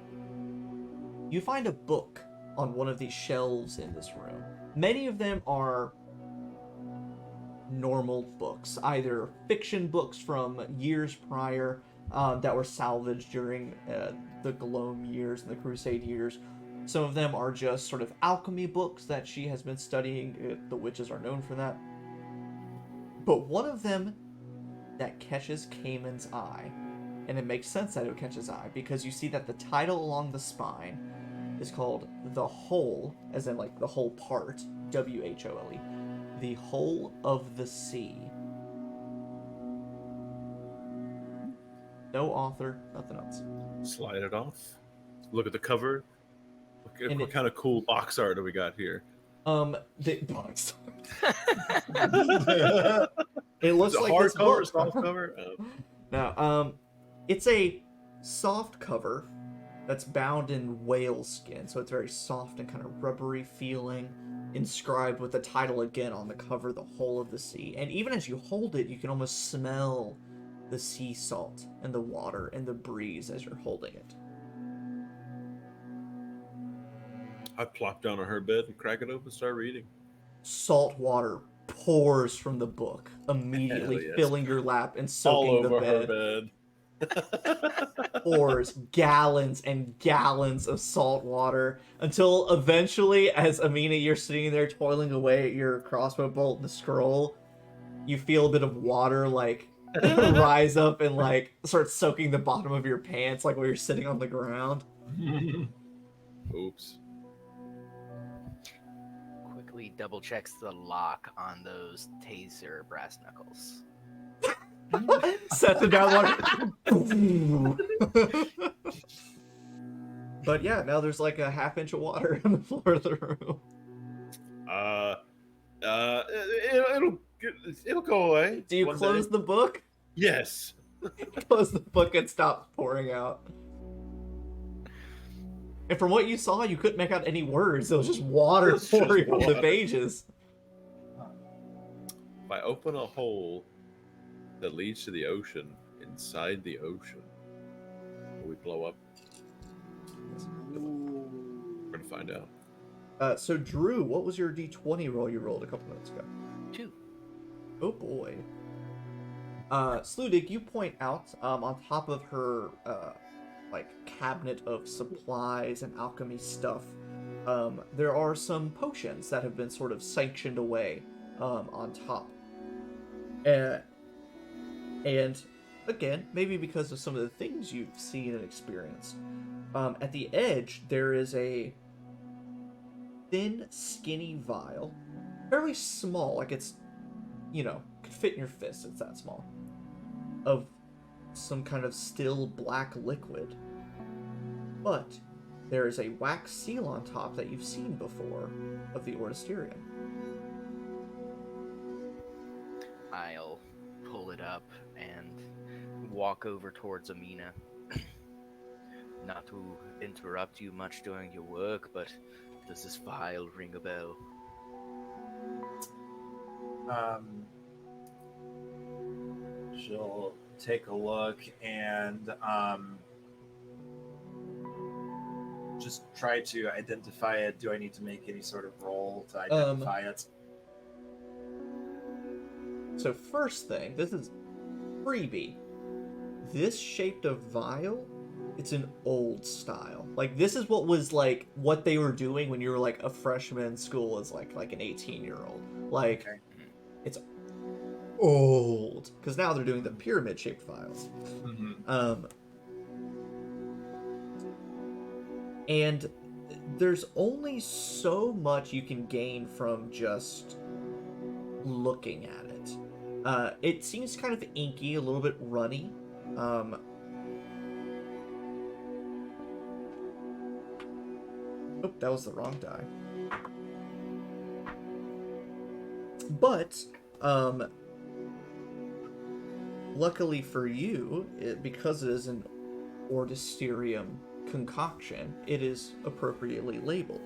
You find a book on one of these shelves in this room. Many of them are normal books, either fiction books from years prior that were salvaged during the Gloam years and the Crusade years. Some of them are just sort of alchemy books that she has been studying. The witches are known for that. But one of them that catches Kamin's eye, and it makes sense that it would catch his eye, because you see that the title along the spine is called The Whole, as in like the whole part, W-H-O-L-E, The Whole of the Sea. No author, nothing else. Slide it off. Look at the cover. What kind of cool box art do we got here? The box. It looks like hard this cover, book. soft cover. No, it's a soft cover that's bound in whale skin, so it's very soft and kind of rubbery feeling, inscribed with the title again on the cover, The Whole of the Sea. And even as you hold it, you can almost smell the sea salt and the water and the breeze as you're holding it. I plop down on her bed and crack it open and start reading. Salt water pours from the book, immediately yes. filling your lap and soaking All over the bed. her bed. Pours gallons and gallons of salt water until eventually, as Amina, you're sitting there toiling away at your crossbow bolt and the scroll, you feel a bit of water like rise up and like start soaking the bottom of your pants, like while you're sitting on the ground. Oops. Quickly double checks the lock on those taser brass knuckles. Sets it down one. But yeah, now there's like a half-inch of water on the floor of the room. It'll go away. Do you one close day. the book? Yes. Close the book and stop pouring out. And from what you saw, you couldn't make out any words. It was just water It's just pouring on the water. pages. If I open a hole that leads to the ocean in inside the ocean? Will we blow up? We're gonna find out. So Drew, what was your D20 roll you rolled a couple minutes ago? 2. Oh boy. Sludig, you point out on top of her like cabinet of supplies and alchemy stuff, there are some potions that have been sort of sanctioned away on top. And again, maybe because of some of the things you've seen and experienced, at the edge there is a thin, skinny vial, fairly small, like it's, could fit in your fist, it's that small, of some kind of still black liquid. But there is a wax seal on top that you've seen before of the Ordisterium. I'll pull it up and walk over towards Amina. Not to interrupt you much during your work, but does this vial ring a bell? She'll take a look and just try to identify it. Do I need to make any sort of roll to identify it? So first thing, this is freebie. This shaped of vial, it's an old style. Like, this is what was, like, what they were doing when you were, like, a freshman in school as, like an 18-year-old. Like, Okay. it's old. Because now they're doing the pyramid-shaped vials. Mm-hmm. And there's only so much you can gain from just looking at it. It seems kind of inky, a little bit runny. Oh, that was the wrong die. But, luckily for you, because it is an Ordisterium concoction, it is appropriately labeled.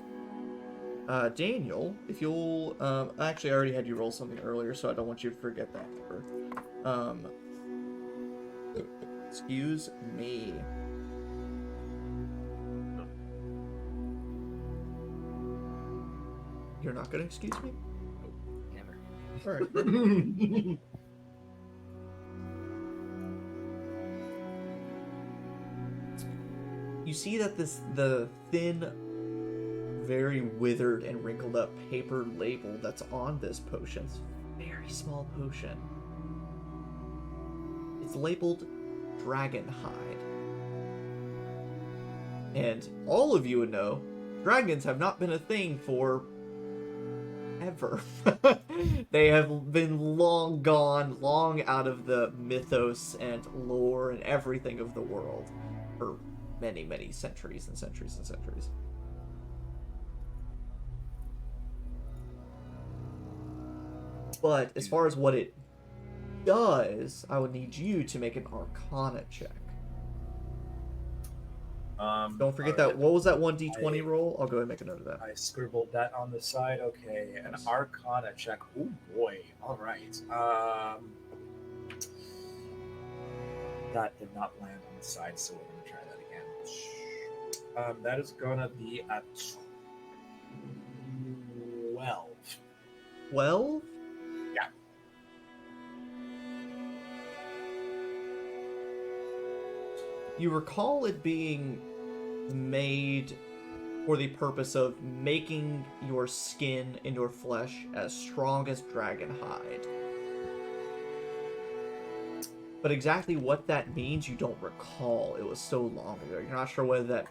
Daniel, if you'll... actually, I already had you roll something earlier, so I don't want you to forget that number. Excuse me. You're not gonna excuse me? Never. Alright. You see that the thin, very withered and wrinkled up paper label that's on this potion, very small potion. It's labeled Dragon Hide. And all of you would know, dragons have not been a thing for ever. They have been long gone, long out of the mythos and lore and everything of the world for many, many centuries and centuries and centuries. But as far as what it does, I would need you to make an Arcana check. Don't forget that. What was that 1d20 roll? I'll go ahead and make a note of that. I scribbled that on the side. Okay, an Nice. Arcana check. Oh boy! All right. That did not land on the side, so we're gonna try that again. That is gonna be a 12. 12? Yeah. You recall it being made for the purpose of making your skin and your flesh as strong as dragon hide. But exactly what that means, you don't recall. It was so long ago. You're not sure whether that,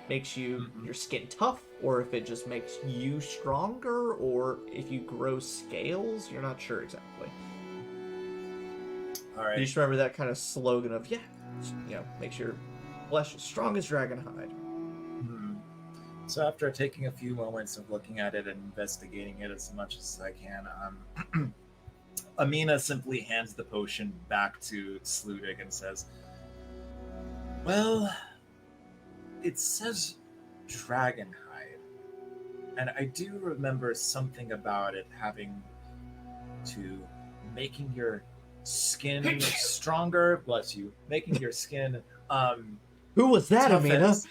makes you your skin tough, or if it just makes you stronger, or if you grow scales. You're not sure exactly. All right. You just remember that kind of slogan of, makes your flesh as strong as dragon hide. Mhm. So after taking a few moments of looking at it and investigating it as much as I can, Amina simply hands the potion back to Sludig and says, well, it says dragon hide, and I do remember something about it having to making your skin stronger. Bless you. Making your skin Who was that, Amina? toughness.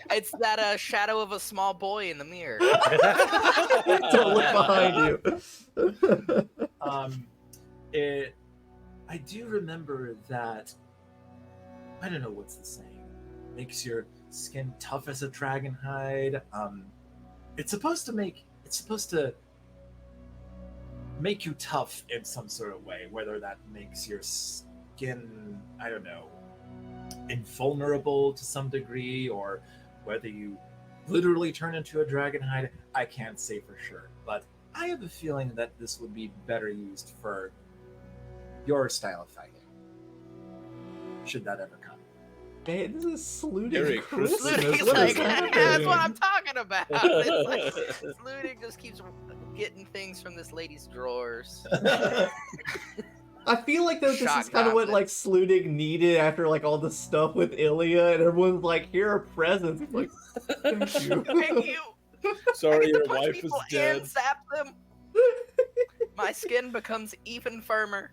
It's that shadow of a small boy in the mirror. Don't look behind you. I do remember that. I don't know what's the saying. Makes your skin tough as a dragon hide. It's supposed to make you tough in some sort of way. Whether that makes your skin, I don't know, invulnerable to some degree, or whether you literally turn into a dragon hide, I can't say for sure. But I have a feeling that this would be better used for your style of fighting, should that ever come. Man, this is Merry Sludig Christmas. Christmas. Sludig's What like, is that's happening? what I'm talking about. It's like, Sludig just keeps getting things from this lady's drawers. I feel like though this Shock is kind of what goblet. like Sludig needed after like all the stuff with Ilya, and everyone's like, "Here are presents." It's like, thank you. Thank you. I Sorry, get to your punch wife is people dead. and zap them. My skin becomes even firmer.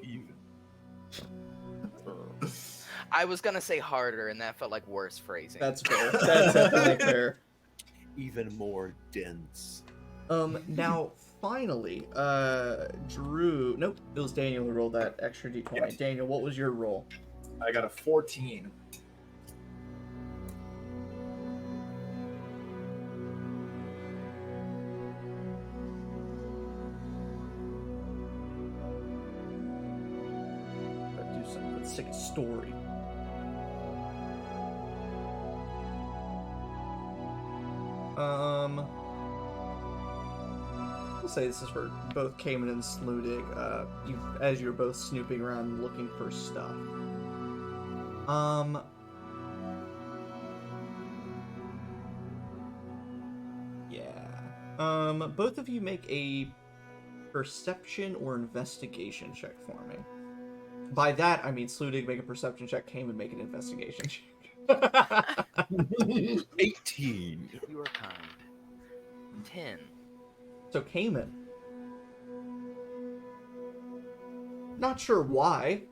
Even. I was gonna say harder, and that felt like worse phrasing. That's fair. That's definitely fair. Even more dense. Now finally, Drew. Nope, it was Daniel who rolled that extra d20. Yep. Daniel, what was your roll? I got a 14. Gotta do something with sick story. I'll say this is for both Kamin and Sludig. As you're both snooping around looking for stuff. Yeah. Both of you make a perception or investigation check for me. By that, I mean Sludig make a perception check, Kamin make an investigation check. 18. You are kind. 10. So Kamin. Not sure why,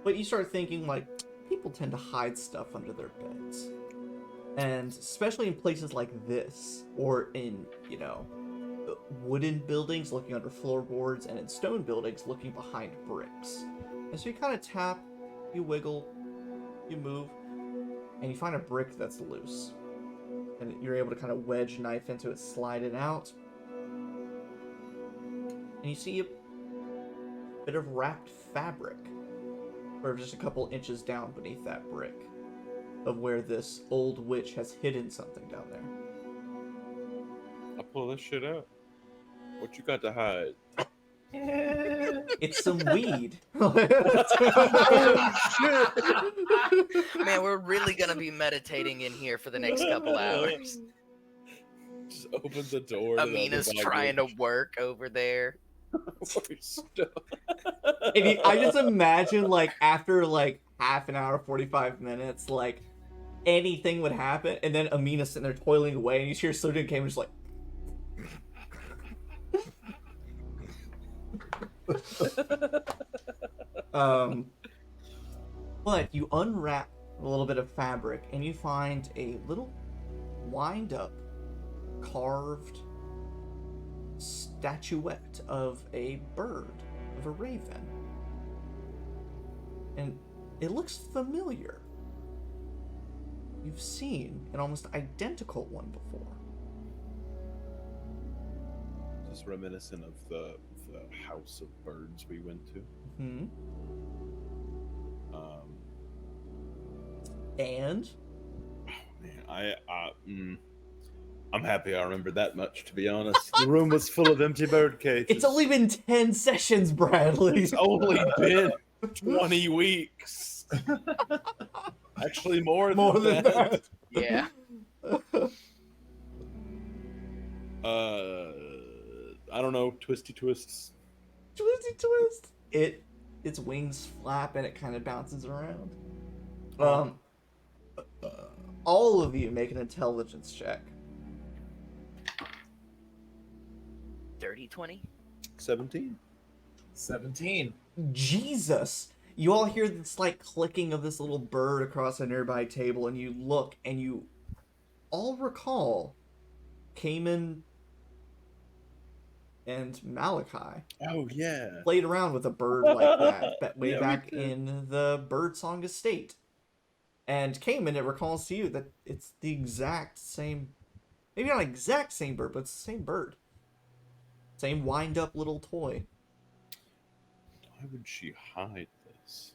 but you start thinking like people tend to hide stuff under their beds. And especially in places like this, or in, you know, wooden buildings looking under floorboards, and in stone buildings looking behind bricks. And so you kind of tap, you wiggle, you move, and you find a brick that's loose. And you're able to kind of wedge a knife into it, slide it out. And you see a bit of wrapped fabric, sort of just a couple inches down beneath that brick, of where this old witch has hidden something down there. I pull this shit out. What you got to hide? It's some weed. Man, we're really gonna be meditating in here for the next couple hours. Just open the door. Amina's trying to work over there. I just imagine, like, after, like, half an hour, 45 minutes, like, anything would happen, and then Amina's sitting there toiling away, and you hear Sludig came just like... But you unwrap a little bit of fabric, and you find a little wind-up, carved statuette of a bird, of a raven. And it looks familiar. You've seen an almost identical one before. Just reminiscent of the house of birds we went to. Hmm. Um, And man, I'm happy I remembered that much, to be honest. The room was full of empty bird cages. it's only been 10 sessions, Bradley. It's only been 20 weeks. Actually, more than that. Yeah. I don't know, twisty twists. Twisty twist. Its wings flap and it kind of bounces around. All of you make an intelligence check. Dirty 20? 17. 17. Jesus! You all hear this like clicking of this little bird across a nearby table, and you look, and you all recall Kamin and Malachi Oh yeah. played around with a bird like that way Yeah, we back did. in the Birdsong Estate. And Kamin, it recalls to you that it's the exact same, maybe not exact same bird, but it's the same bird. Same wind-up little toy. Why would she hide this?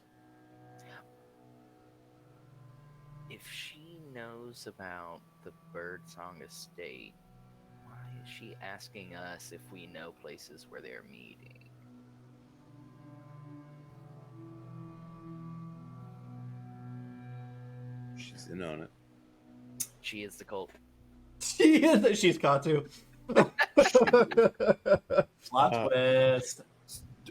If she knows about the Birdsong Estate, why is she asking us if we know places where they're meeting? She's in on it. She is the cult. She's got to. Plot twist.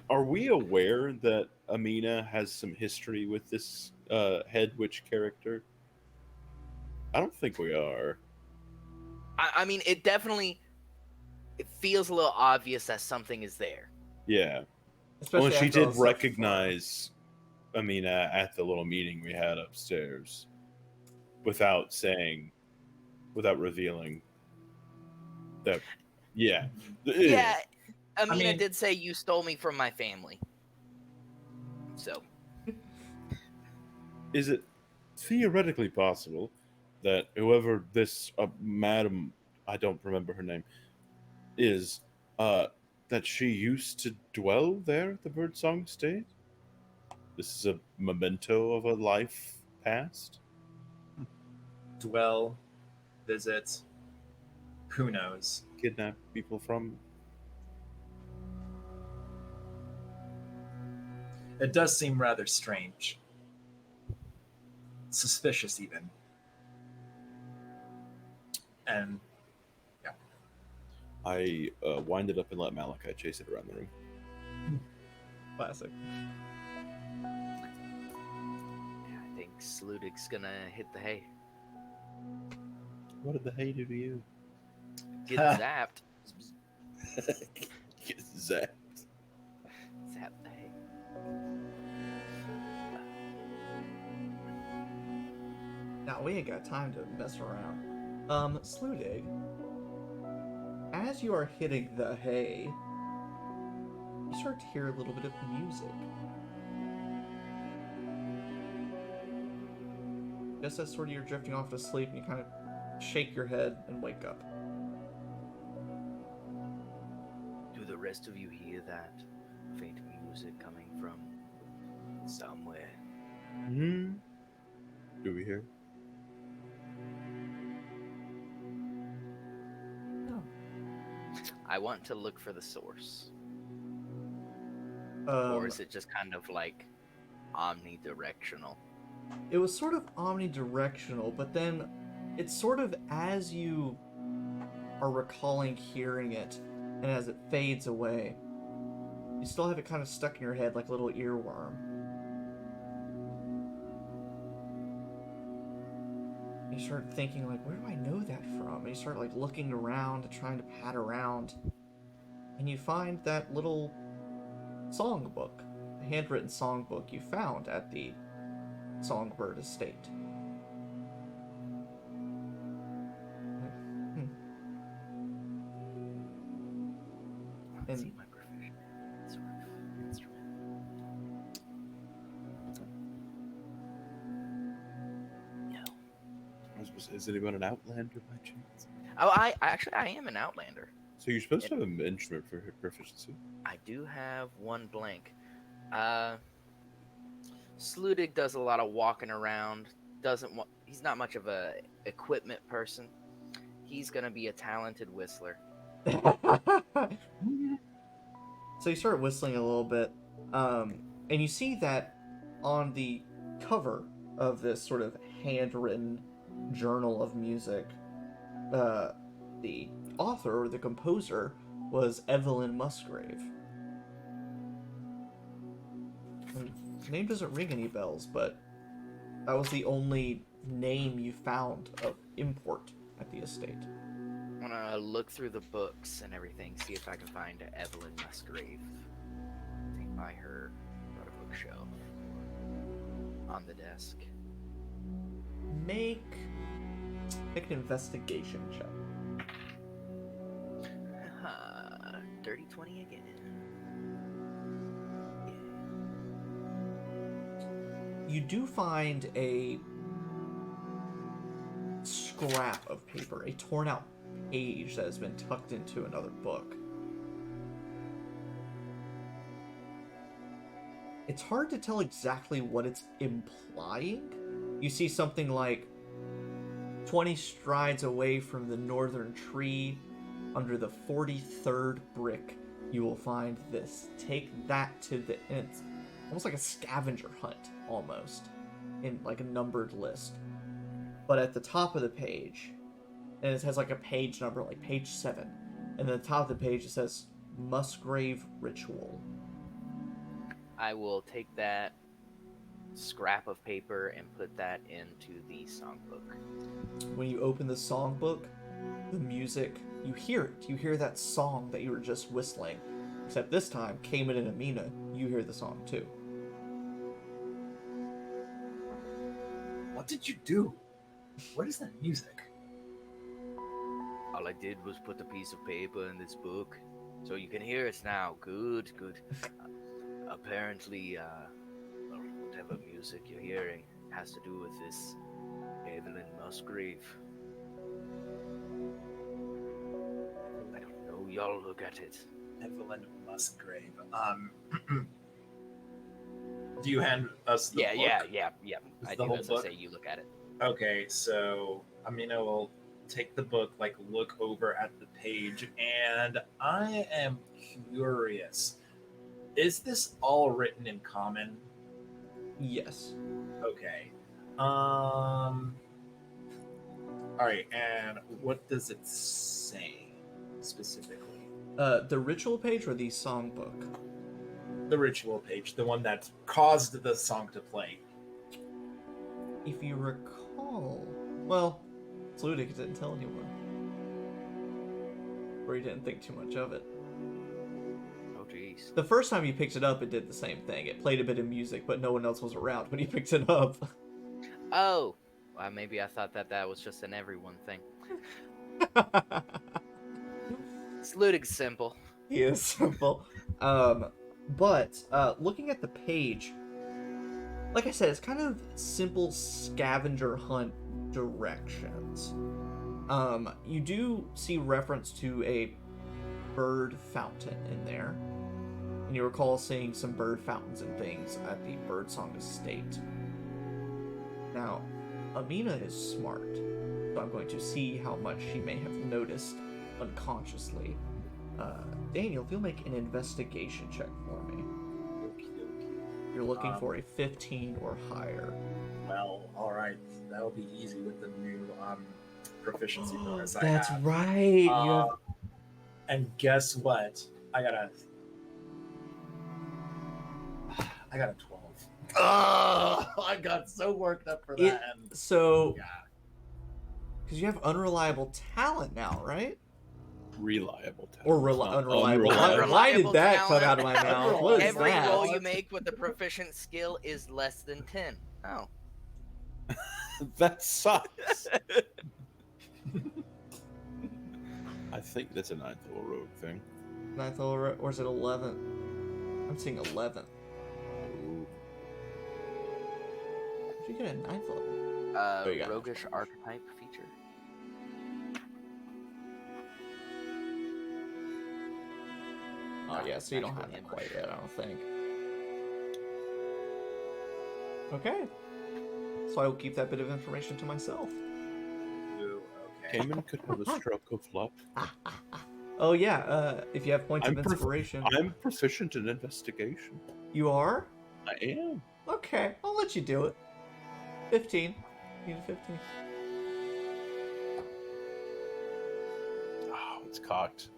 Are we aware that Amina has some history with this head witch character? I don't think we are. I mean, it feels a little obvious that something is there. Yeah. Especially Well, she after all did the stuff recognize Amina at the little meeting we had upstairs without revealing that. Yeah. Yeah, Amina mean- did say you stole me from my family. So, Is it theoretically possible that whoever this Madame, I don't remember her name, is, that she used to dwell there at the Birdsong Estate? This is a memento of a life past? Dwell, visit. Who knows? Kidnap people from? It does seem rather strange. Suspicious, even. And I wind it up and let Malachi chase it around the room. Classic. I think Sludig's gonna hit the hay. What did the hay do to you? Get zapped. Get zapped. Zap the hay. Now, we ain't got time to mess around. Sludig, as you are hitting the hay, you start to hear a little bit of music. Just as sort of you're drifting off to sleep, you kind of shake your head and wake up. Do the rest of you hear that faint music coming from somewhere? Hmm. Do we hear? No. I want to look for the source. Um, Or is it just kind of like omnidirectional? It was sort of omnidirectional, but then it's sort of as you are recalling hearing it, and as it fades away, you still have it kind of stuck in your head like a little earworm. You start thinking, like, where do I know that from? And you start, like, looking around and trying to pat around, and you find that little songbook, a handwritten songbook you found at the Songbird Estate. Let's see my proficient sort of instrument. No. Is anyone an Outlander by chance? Oh, I am an Outlander. So you're supposed to have an instrument for her proficiency. I do have one blank. Sludig does a lot of walking around. He's not much of a equipment person. He's gonna be a talented whistler. So you start whistling a little bit, and you see that on the cover of this sort of handwritten journal of music, the author or the composer was Evelyn Musgrave. The name doesn't ring any bells, but that was the only name you found of import at the estate. I'm gonna look through the books and everything, see if I can find Evelyn Musgrave. Sitting by her bookshelf on the desk. Make an investigation check. Dirty 20 again. You do find a scrap of paper, a torn out page that has been tucked into another book. It's hard to tell exactly what it's implying. You see something like 20 strides away from the northern tree, under the 43rd brick, you will find this. Take that to the... And it's almost like a scavenger hunt, almost, in like a numbered list. But at the top of the page, and it has like a page number, like page 7, and at the top of the page it says Musgrave Ritual. I will take that scrap of paper and put that into the songbook. When you open the songbook, the music, you hear it. You hear that song that you were just whistling. Except this time, Kamin and Amina, you hear the song too. What did you do? What is that music? All I did was put a piece of paper in this book, so you can hear it now. Good, good. Apparently, well, whatever music you're hearing has to do with this Evelyn Musgrave. I don't know. Y'all look at it. Evelyn Musgrave. Do you hand us the book? Yeah. Is I the do whole as book? I say. You look at it. Okay, so Amina will take the book, like look over at the page, and I am curious. Is this all written in common? Yes. Okay. All right, and what does it say specifically? The ritual page or the songbook? The ritual page, the one that caused the song to play. If you recall... Well, Sludig didn't tell anyone. Or he didn't think too much of it. Oh, jeez. The first time you picked it up, it did the same thing. It played a bit of music, but no one else was around when you picked it up. Oh, well, maybe I thought that was just an everyone thing. Sludig's simple. He is simple. But looking at the page, like I said, it's kind of simple scavenger hunt directions. You do see reference to a bird fountain in there. And you recall seeing some bird fountains and things at the Birdsong Estate. Now, Amina is smart, so I'm going to see how much she may have noticed unconsciously. Daniel, if you'll make an investigation check for me. You're looking for a 15 or higher. Well, all right, that'll be easy with the new proficiency bonus I That's have. right. You have... And guess what? I got a 12. Oh, I got so worked up for that. And So, yeah. because you have unreliable talent now, right? Reliable talent. Or Not unreliable. unreliable. Why did that come talent. out of my mouth? What is Every that? roll you make with the proficient skill is less than 10. Oh. That sucks. I think that's a ninth level rogue thing. Ninth level, or is it 11? I'm seeing 11. Ooh. Did you get a ninth level? you got it. Roguish archetype feature. Oh yeah, so you don't Magical have that ambush. quite yet, I don't think. Okay. So I will keep that bit of information to myself. Ooh, okay. Kamin could have a stroke of luck. Oh yeah, if you have points I'm of inspiration. I'm proficient in investigation. You are? I am. Okay, I'll let you do it. 15. You need a 15. Oh, it's cocked.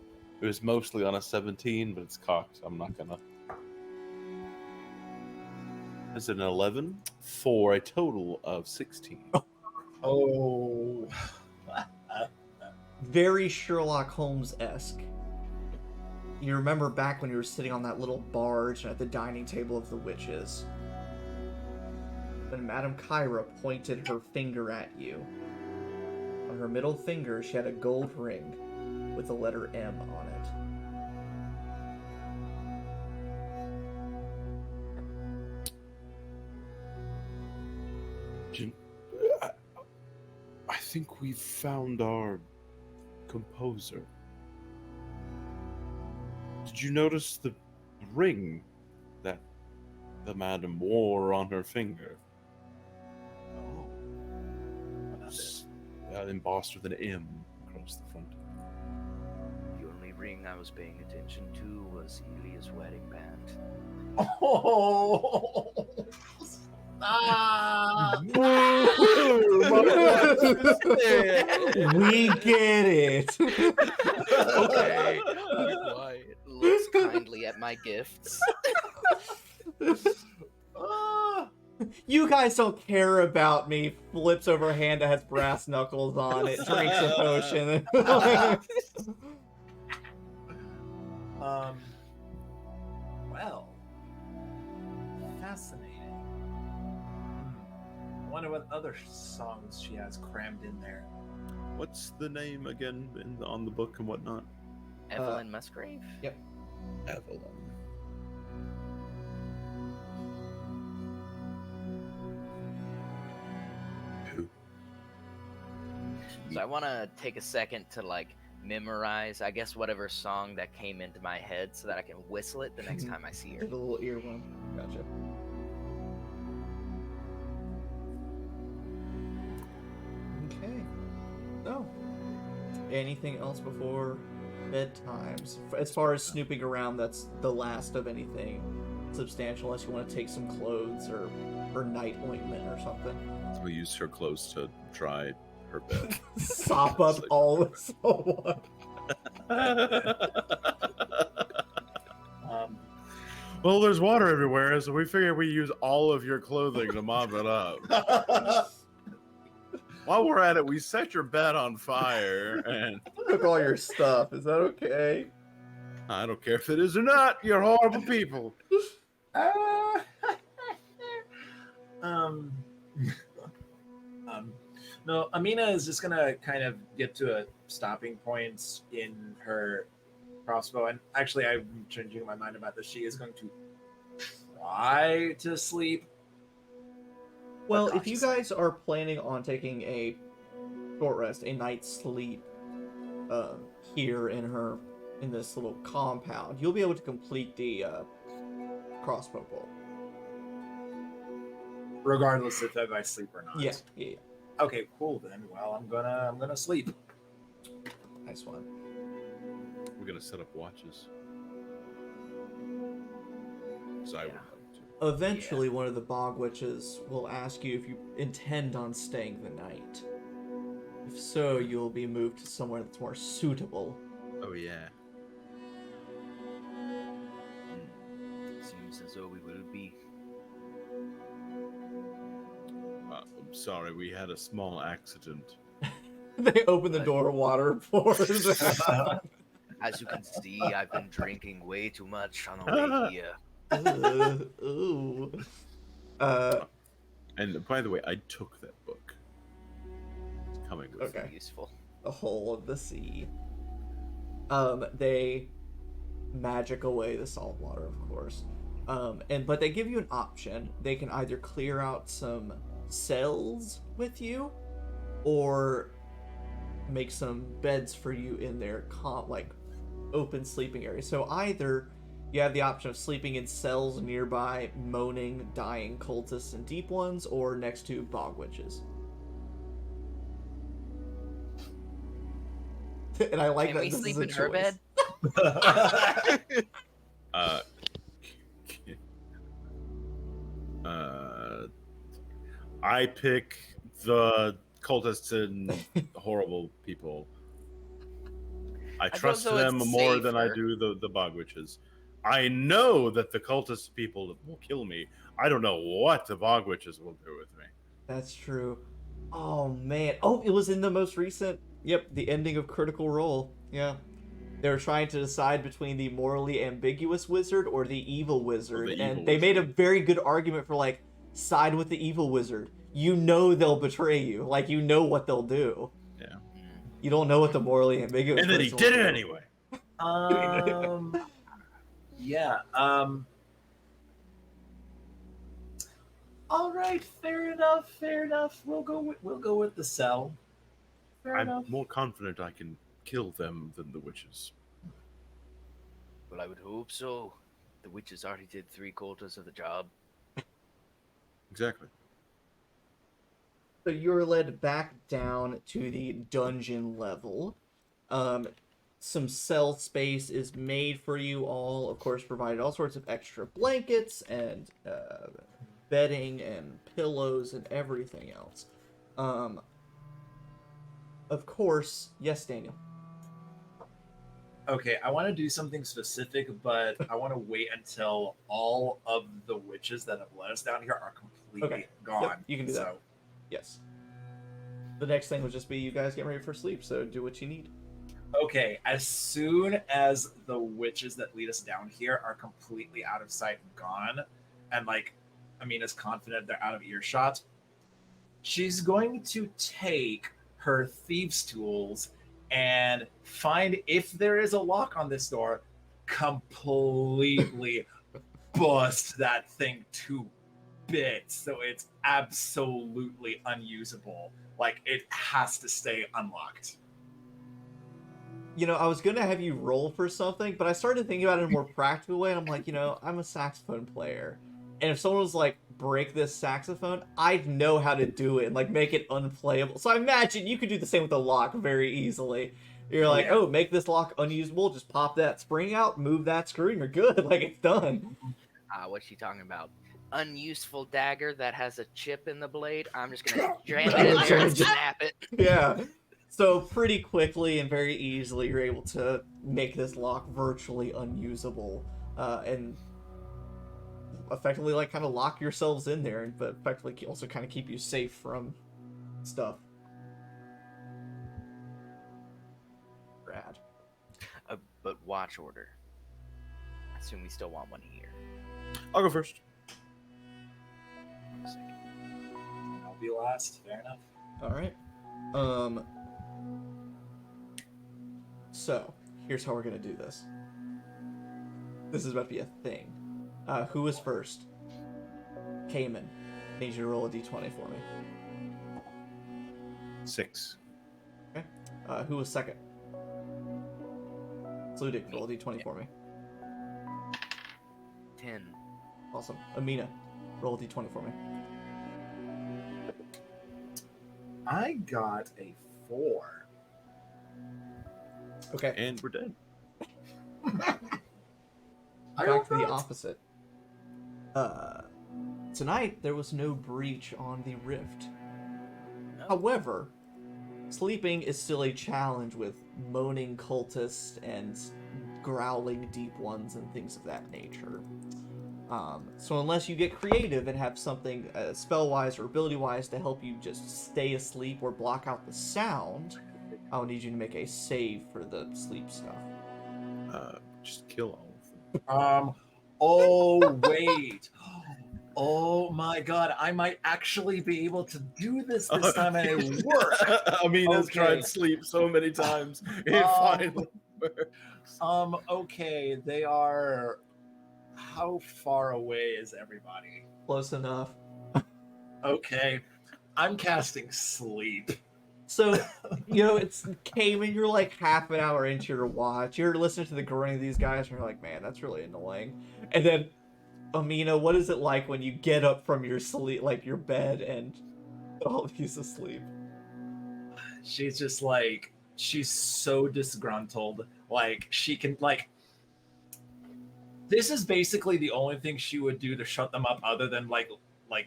It was mostly on a 17, but it's cocked. I'm not gonna. Is it an 11? For a total of 16. Oh. very Sherlock Holmes-esque. You remember back when you were sitting on that little barge at the dining table of the witches, when Madame Kyra pointed her finger at you. On her middle finger, she had a gold ring with the letter M on it. I think we've found our composer. Did you notice the ring that the madam wore on her finger? Oh. What Embossed with an M across the front. The only ring I was paying attention to was Elia's wedding band. Oh! Ah! We get it. Okay, be quiet. Looks kindly at my gifts. Ah! You guys don't care about me. Flips over a hand that has brass knuckles on it. Drinks a potion. Well, fascinating. I wonder what other songs she has crammed in there. What's the name again on the book and whatnot? Evelyn Musgrave? Yep. Evelyn. Who? So I want to take a second to like memorize, I guess, whatever song that came into my head so that I can whistle it the next time I see her. The little earworm. Gotcha. Okay. So, anything else before bedtimes? As far as snooping around, that's the last of anything substantial, unless you want to take some clothes or night ointment or something. So we used her clothes to dry her bed. Sop up Sleep. all the soap. Well, there's water everywhere, so we figured we use all of your clothing to mop it up. While we're at it, we set your bed on fire, and Took all your stuff. Is that okay? I don't care if it is or not, you're horrible people. No, Amina is just gonna kind of get to a stopping point in her crossbow, and actually, I'm changing my mind about this. She is going to try to sleep. Well, if you guys are planning on taking a short rest, a night's sleep, here in this little compound, you'll be able to complete the crossbow bolt. Regardless if I sleep or not. Yeah. Okay, cool then. Well, I'm gonna sleep. Nice one. We're gonna set up watches. So I would like to. Eventually, one of the bog witches will ask you if you intend on staying the night. If so, you'll be moved to somewhere that's more suitable. Oh yeah. Seems as though we will be. I'm sorry, we had a small accident. They open the door, water pours. As you can see, I've been drinking way too much on the way here. Ooh. And by the way, I took that book. It's coming with Okay. me. Useful. The whole of the sea. They magic away the salt water, of course. But they give you an option. They can either clear out some cells with you, or make some beds for you in their open sleeping area. So either you have the option of sleeping in cells nearby moaning, dying cultists and deep ones, or next to bog witches. And I like Can that we this sleep is a in her choice. bed? I pick the cultists and horrible people. I trust feel so them it's more than I safer. do the bog witches. I know that the cultist people will kill me. I don't know what the bog witches will do with me. That's true. Oh man. Oh, it was in the most recent Yep, the ending of Critical Role. Yeah. They were trying to decide between the morally ambiguous wizard or the evil wizard, the and evil they made a wizard. very good argument for, like, side with the evil wizard. You know they'll betray you. Like, you know what they'll do. Yeah. You don't know what the morally ambiguous And then he person did will it do. anyway. Yeah. All right. Fair enough. Fair enough. We'll go with the cell. Fair I'm enough. more confident I can kill them than the witches. Well, I would hope so. The witches already did 3/4 of the job. Exactly. So you're led back down to the dungeon level. Some cell space is made for you all, of course, provided all sorts of extra blankets and bedding and pillows and everything else. Of course, yes, Daniel. Okay, I want to do something specific, but I want to wait until all of the witches that have let us down here are completely Okay. gone. Yep, you can do that. So, Yes. The next thing would just be you guys getting ready for sleep, so do what you need. okay, as soon as the witches that lead us down here are completely out of sight and gone, and like Amina's confident they're out of earshot, she's going to take her thieves' tools and find if there is a lock on this door, completely bust that thing to bits so it's absolutely unusable. Like, it has to stay unlocked. You know, I was gonna have you roll for something, but I started thinking about it in a more practical way, and I'm like, you know, I'm a saxophone player, and if someone was like, break this saxophone, I'd know how to do it and like make it unplayable. So I imagine you could do the same with the lock very easily. You're like, Yeah. oh, make this lock unusable, just pop that spring out, move that screw, and you're good. Like, it's done. What's she talking about? Unuseful dagger that has a chip in the blade. I'm just gonna jam it in there and snap it. Yeah. So pretty quickly and very easily, you're able to make this lock virtually unusable, and effectively like kind of lock yourselves in there, but effectively also kind of keep you safe from stuff. Rad. But watch order. I assume we still want one here. I'll go first. I'll be last. Fair enough. All right. So here's how we're gonna do this. This is about to be a thing. Who was first? Kamin. I need you to roll a d20 for me. 6. Okay. Who was second? Sludig, roll a d20 for me. 10. Awesome. Amina, roll a d20 for me. I got a 4. Okay. And we're dead. Back to the opposite. Tonight there was no breach on the rift. However, sleeping is still a challenge with moaning cultists and growling deep ones and things of that nature. So unless you get creative and have something spell-wise or ability-wise to help you just stay asleep or block out the sound, I'll need you to make a save for the sleep stuff. Just kill all of them. Oh, wait. Oh my god, I might actually be able to do this time and it worked. I mean, has Okay. tried sleep so many times. It finally works. Okay, they are... How far away is everybody? Close enough. Okay, I'm casting sleep. So, you know, it's Kamin, you're like half an hour into your watch. You're listening to the groaning of these guys, and you're like, man, that's really annoying. And then, Amina, what is it like when you get up from your sleep, like your bed, and all these asleep? She's just like, she's so disgruntled. Like, she can, like, this is basically the only thing she would do to shut them up other than, like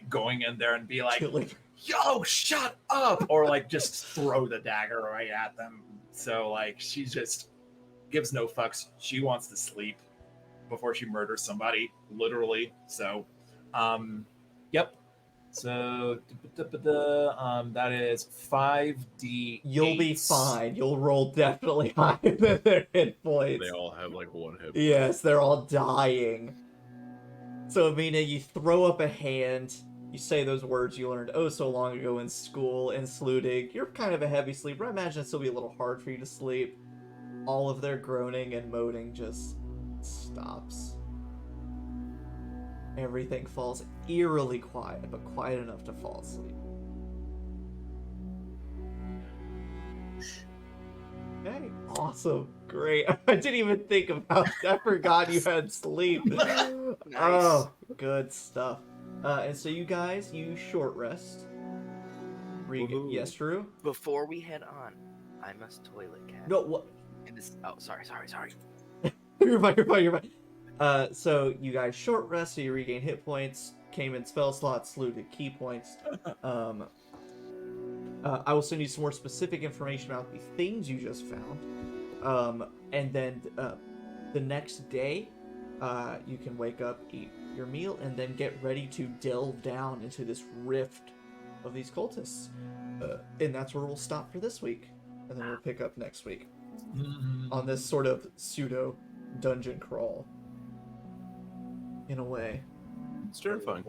going in there and be like, yo, shut up! Or, like, just throw the dagger right at them. So, like, she just gives no fucks. She wants to sleep before she murders somebody, literally. So, yep. So that is 5d. You'll be fine. You'll roll definitely higher than their hit points. They all have like one hit point. Yes, they're all dying. So, Amina, you throw up a hand. You say those words you learned oh so long ago in school in Sludig. You're kind of a heavy sleeper. I imagine it'll be a little hard for you to sleep. All of their groaning and moaning just stops. Everything falls eerily quiet, but quiet enough to fall asleep. Okay, awesome, great. I didn't even think about that. I forgot you had sleep. Oh, good stuff. And so you guys, you short rest. Yes, Drew? Before we head on, I must toilet cat. No, what? Oh, sorry. You're fine. So you guys short rest, so you regain hit points, Kamin spell slots, Sludig key points. I will send you some more specific information about the things you just found. And then the next day, you can wake up, eat your meal, and then get ready to delve down into this rift of these cultists. And that's where we'll stop for this week. And then we'll pick up next week on this sort of pseudo dungeon crawl. In a way. It's terrifying.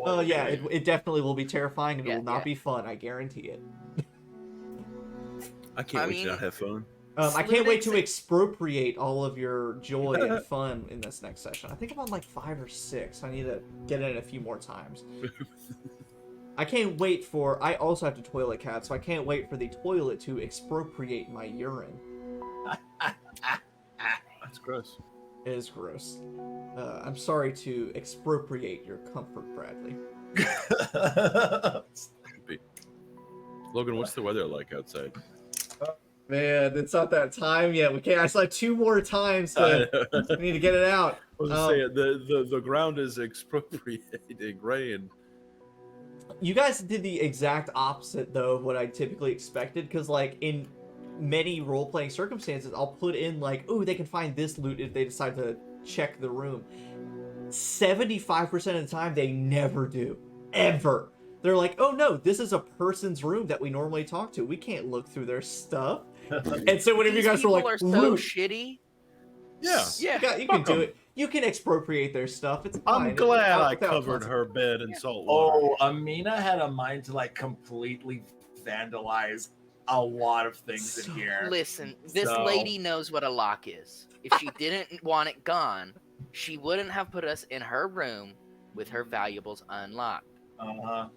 Oh yeah, it definitely will be terrifying and it will not yeah. be fun, I guarantee it. I can't wait to not have fun. I can't wait to expropriate all of your joy and fun in this next session. I think I'm on like 5 or 6. I need to get in a few more times. I can't wait for... I also have to toilet cat, so I can't wait for the toilet to expropriate my urine. That's gross. It is gross. I'm sorry to expropriate your comfort, Bradley. Logan, what's the weather like outside? Man, it's not that time yet. We can't. I still have 2 more times to. We need to get it out. I was saying the ground is expropriating rain. You guys did the exact opposite though of what I typically expected, because like in many role-playing circumstances, I'll put in like, oh, they can find this loot if they decide to check the room. 75% of the time, they never do. Ever. They're like, oh no, this is a person's room that we normally talk to. We can't look through their stuff. And so whenever you guys were like, are so loot, shitty. Yeah. you can do it. You can expropriate their stuff. It's fine. I'm glad I Without covered consequence. her bed in salt water. Oh, Amina had a mind to like completely vandalize a lot of things in here. Listen, this So- lady knows what a lock is. If she didn't want it gone, she wouldn't have put us in her room with her valuables unlocked. Uh-huh.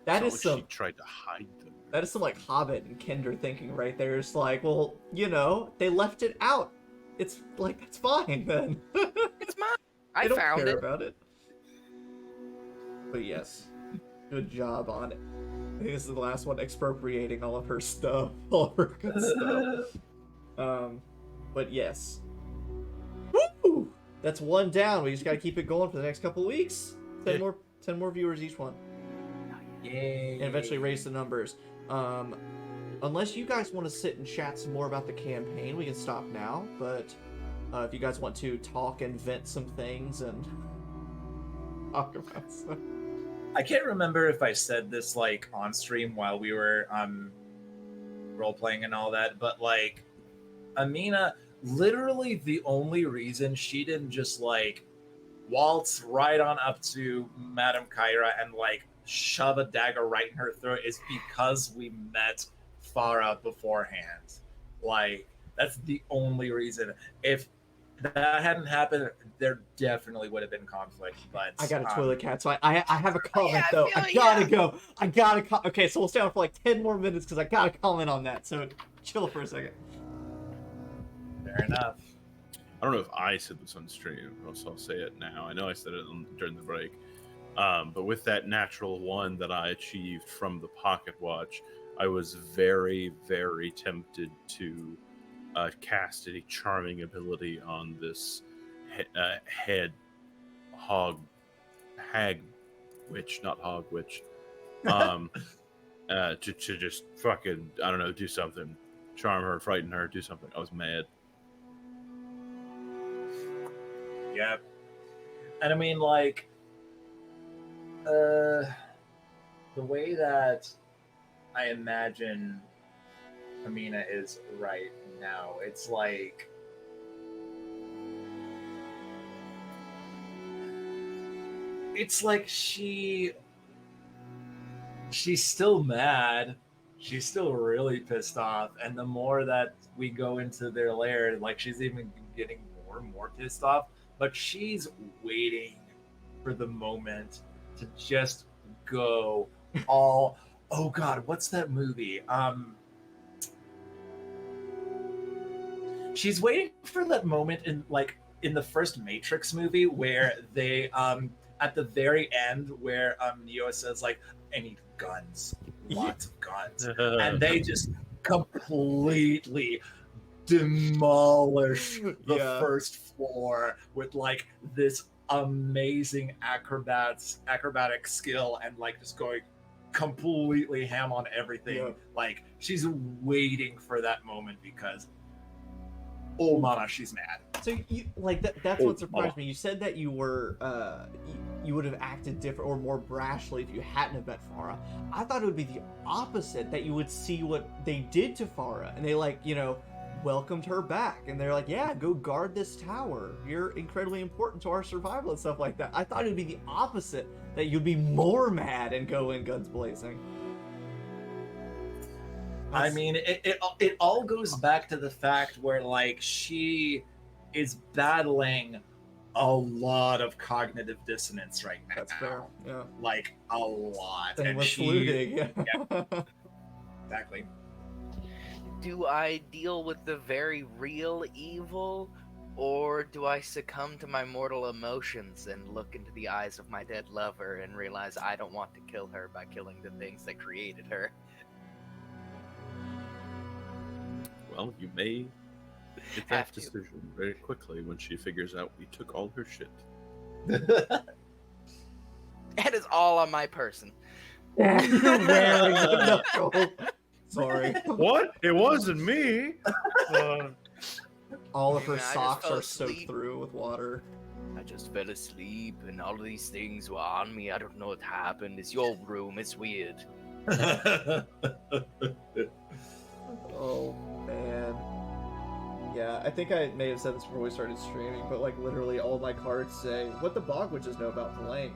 That It's is not some. like she tried to hide them. That is some like Hobbit and Kinder thinking right there. It's like, well, you know, they left it out. It's like it's fine then. It's mine. I They don't found care it. about it. But yes, good job on it. I think this is the last one expropriating all of her stuff, all of her good stuff. But yes. Woo! That's 1 down. We just gotta keep it going for the next couple weeks. 10 more viewers each one. Yay. And eventually raise the numbers. Unless you guys want to sit and chat some more about the campaign, we can stop now. But if you guys want to talk and vent some things and talk about stuff. I can't remember if I said this like on stream while we were role playing and all that, but like Amina, literally the only reason she didn't just like waltz right on up to Madame Kyra and like shove a dagger right in her throat is because we met Farah beforehand. Like that's the only reason. If that hadn't happened, there definitely would have been conflict. But I got a toilet cat, so I have a comment Yeah, I though. feel I ya. gotta go. Okay, so we'll stay on for like 10 more minutes because I gotta comment on that. So chill for a second. Fair enough. I don't know if I said this on stream, so I'll say it now. I know I said it during the break. But with that natural 1 that I achieved from the pocket watch, I was very, very tempted to cast a charming ability on this hag witch, not hog witch. To just fucking, I don't know, do something. Charm her, frighten her, do something. I was mad. Yep. And I mean, like, the way that I imagine Amina is right now, it's like she's still mad. She's still really pissed off, and the more that we go into their lair, like she's even getting more and more pissed off. But she's waiting for the moment to just go all. Oh God, what's that movie? She's waiting for that moment in the first Matrix movie where they at the very end where Neo says like, I need guns, lots of guns, and they just completely demolish the first floor with like this amazing acrobatic skill and like just going completely ham on everything. Yeah. Like she's waiting for that moment because oh mana, she's mad. So you like that's what surprised me. You said that you were you would have acted different or more brashly if you hadn't have met Farah. I thought it would be the opposite, that you would see what they did to Farah and they like, you know, welcomed her back and they're like, yeah, go guard this tower. You're incredibly important to our survival and stuff like that. I thought it would be the opposite, that you'd be more mad and go in guns blazing. I mean, it all goes back to the fact where like she is battling a lot of cognitive dissonance right now. That's fair. Yeah. Like a lot. And with Sludig, yeah. Exactly. Do I deal with the very real evil, or do I succumb to my mortal emotions and look into the eyes of my dead lover and realize I don't want to kill her by killing the things that created her? Well, you may get that decision very quickly when she figures out we took all her shit. That is all on my person. You're wearing the knuckle. Sorry. What? It wasn't me. All of her I just socks fell are soaked asleep. through with water. I just fell asleep and all of these things were on me. I don't know what happened. It's your room. It's weird. Oh man. Yeah, I think I may have said this before we started streaming, but like literally all my cards say what the bog witches know about Blank.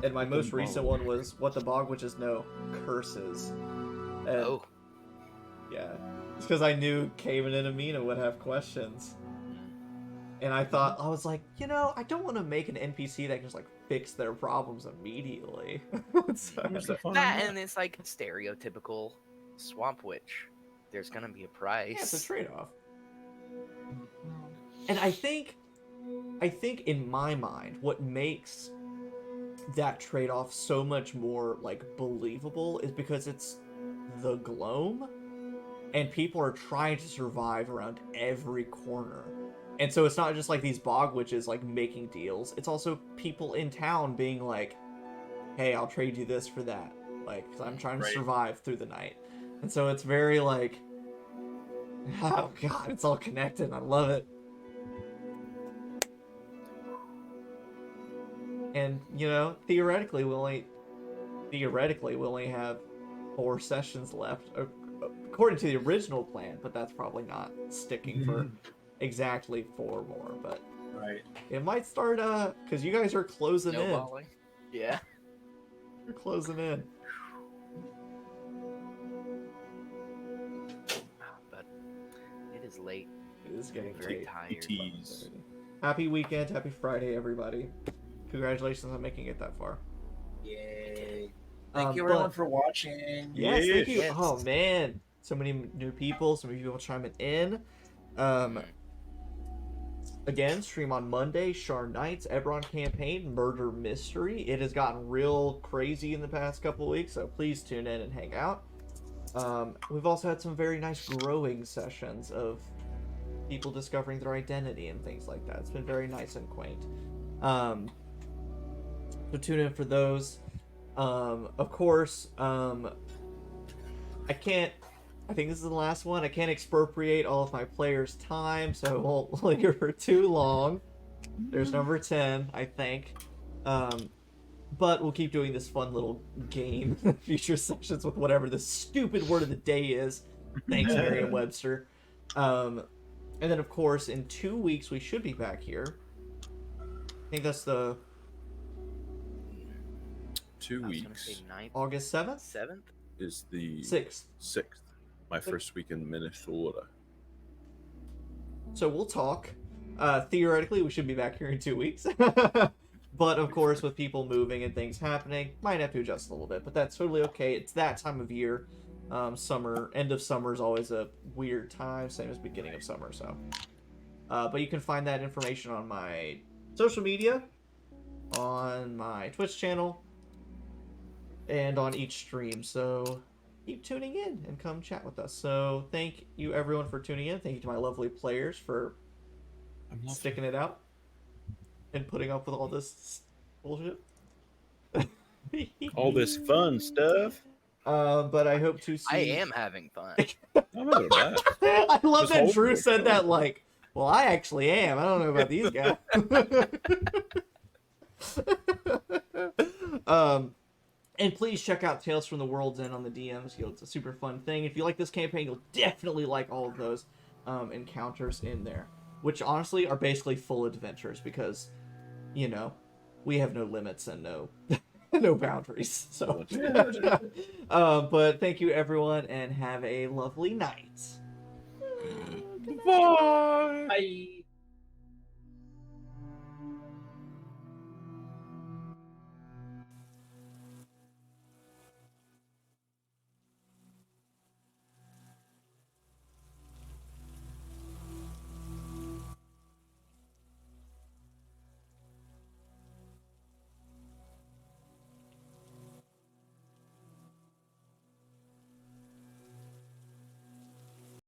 And my most recent one was what the bog witches know, curses. And Oh. yeah. It's because I knew Kamin and Amina would have questions. And I thought, I was like, you know, I don't want to make an NPC that can just like fix their problems immediately. So- That and it's like stereotypical swamp witch. There's gonna be a price. Yeah, it's a trade-off. And I think in my mind, what makes that trade-off so much more like believable is because it's the Gloam, and people are trying to survive around every corner. And so it's not just like these bog witches like making deals. It's also people in town being like, "Hey, I'll trade you this for that." Like, 'cause I'm trying to survive through the night. And so it's very like, oh god, it's all connected. And I love it. And you know, theoretically, we only have 4 sessions left, according to the original plan. But that's probably not sticking for exactly 4 more. But it might start because you guys are closing in. Snowballing. Yeah. You're closing in. But it is late. It is getting Very late. tired. Tease. Happy weekend, happy Friday, everybody. Congratulations on making it that far. Yay. Thank you but- everyone for watching. Yes, thank you. Yes. Oh man, so many new people, so many people chiming in. Again, stream on Monday, Shar Knights, Ebron campaign, murder mystery. It has gotten real crazy in the past couple weeks, so please tune in and hang out. We've also had some very nice growing sessions of people discovering their identity and things like that. It's been very nice and quaint. So tune in for those. Of course, I think this is the last one. I can't expropriate all of my players' time, so I won't linger for too long. There's number 10, I think. But we'll keep doing this fun little game in future sessions with whatever the stupid word of the day is. Thanks, Merriam-Webster. And then, of course, in 2 weeks, we should be back here. I think that's the 2 I was gonna weeks say 9th, August 7th? 7th. is the 6th. 6th. My first week in Minnesota. So we'll talk. Theoretically, we should be back here in 2 weeks. But, of course, with people moving and things happening, might have to adjust a little bit. But that's totally okay. It's that time of year. Summer, end of summer is always a weird time, same as beginning of summer. So, but you can find that information on my social media, on my Twitch channel, and on each stream. So keep tuning in and come chat with us. So thank you everyone for tuning in. Thank you to my lovely players for sticking it out and putting up with all this bullshit. All this fun stuff. But I hope to see. I am having fun. I'm having a blast. I love Just that hold Drew it. said that like, well, I actually am. I don't know about these guys. And please check out Tales from the World's End on the DMs. It's a super fun thing. If you like this campaign, you'll definitely like all of those encounters in there, which honestly are basically full adventures because, you know, we have no limits and no no boundaries. So, but thank you everyone, and have a lovely night. Bye. Bye.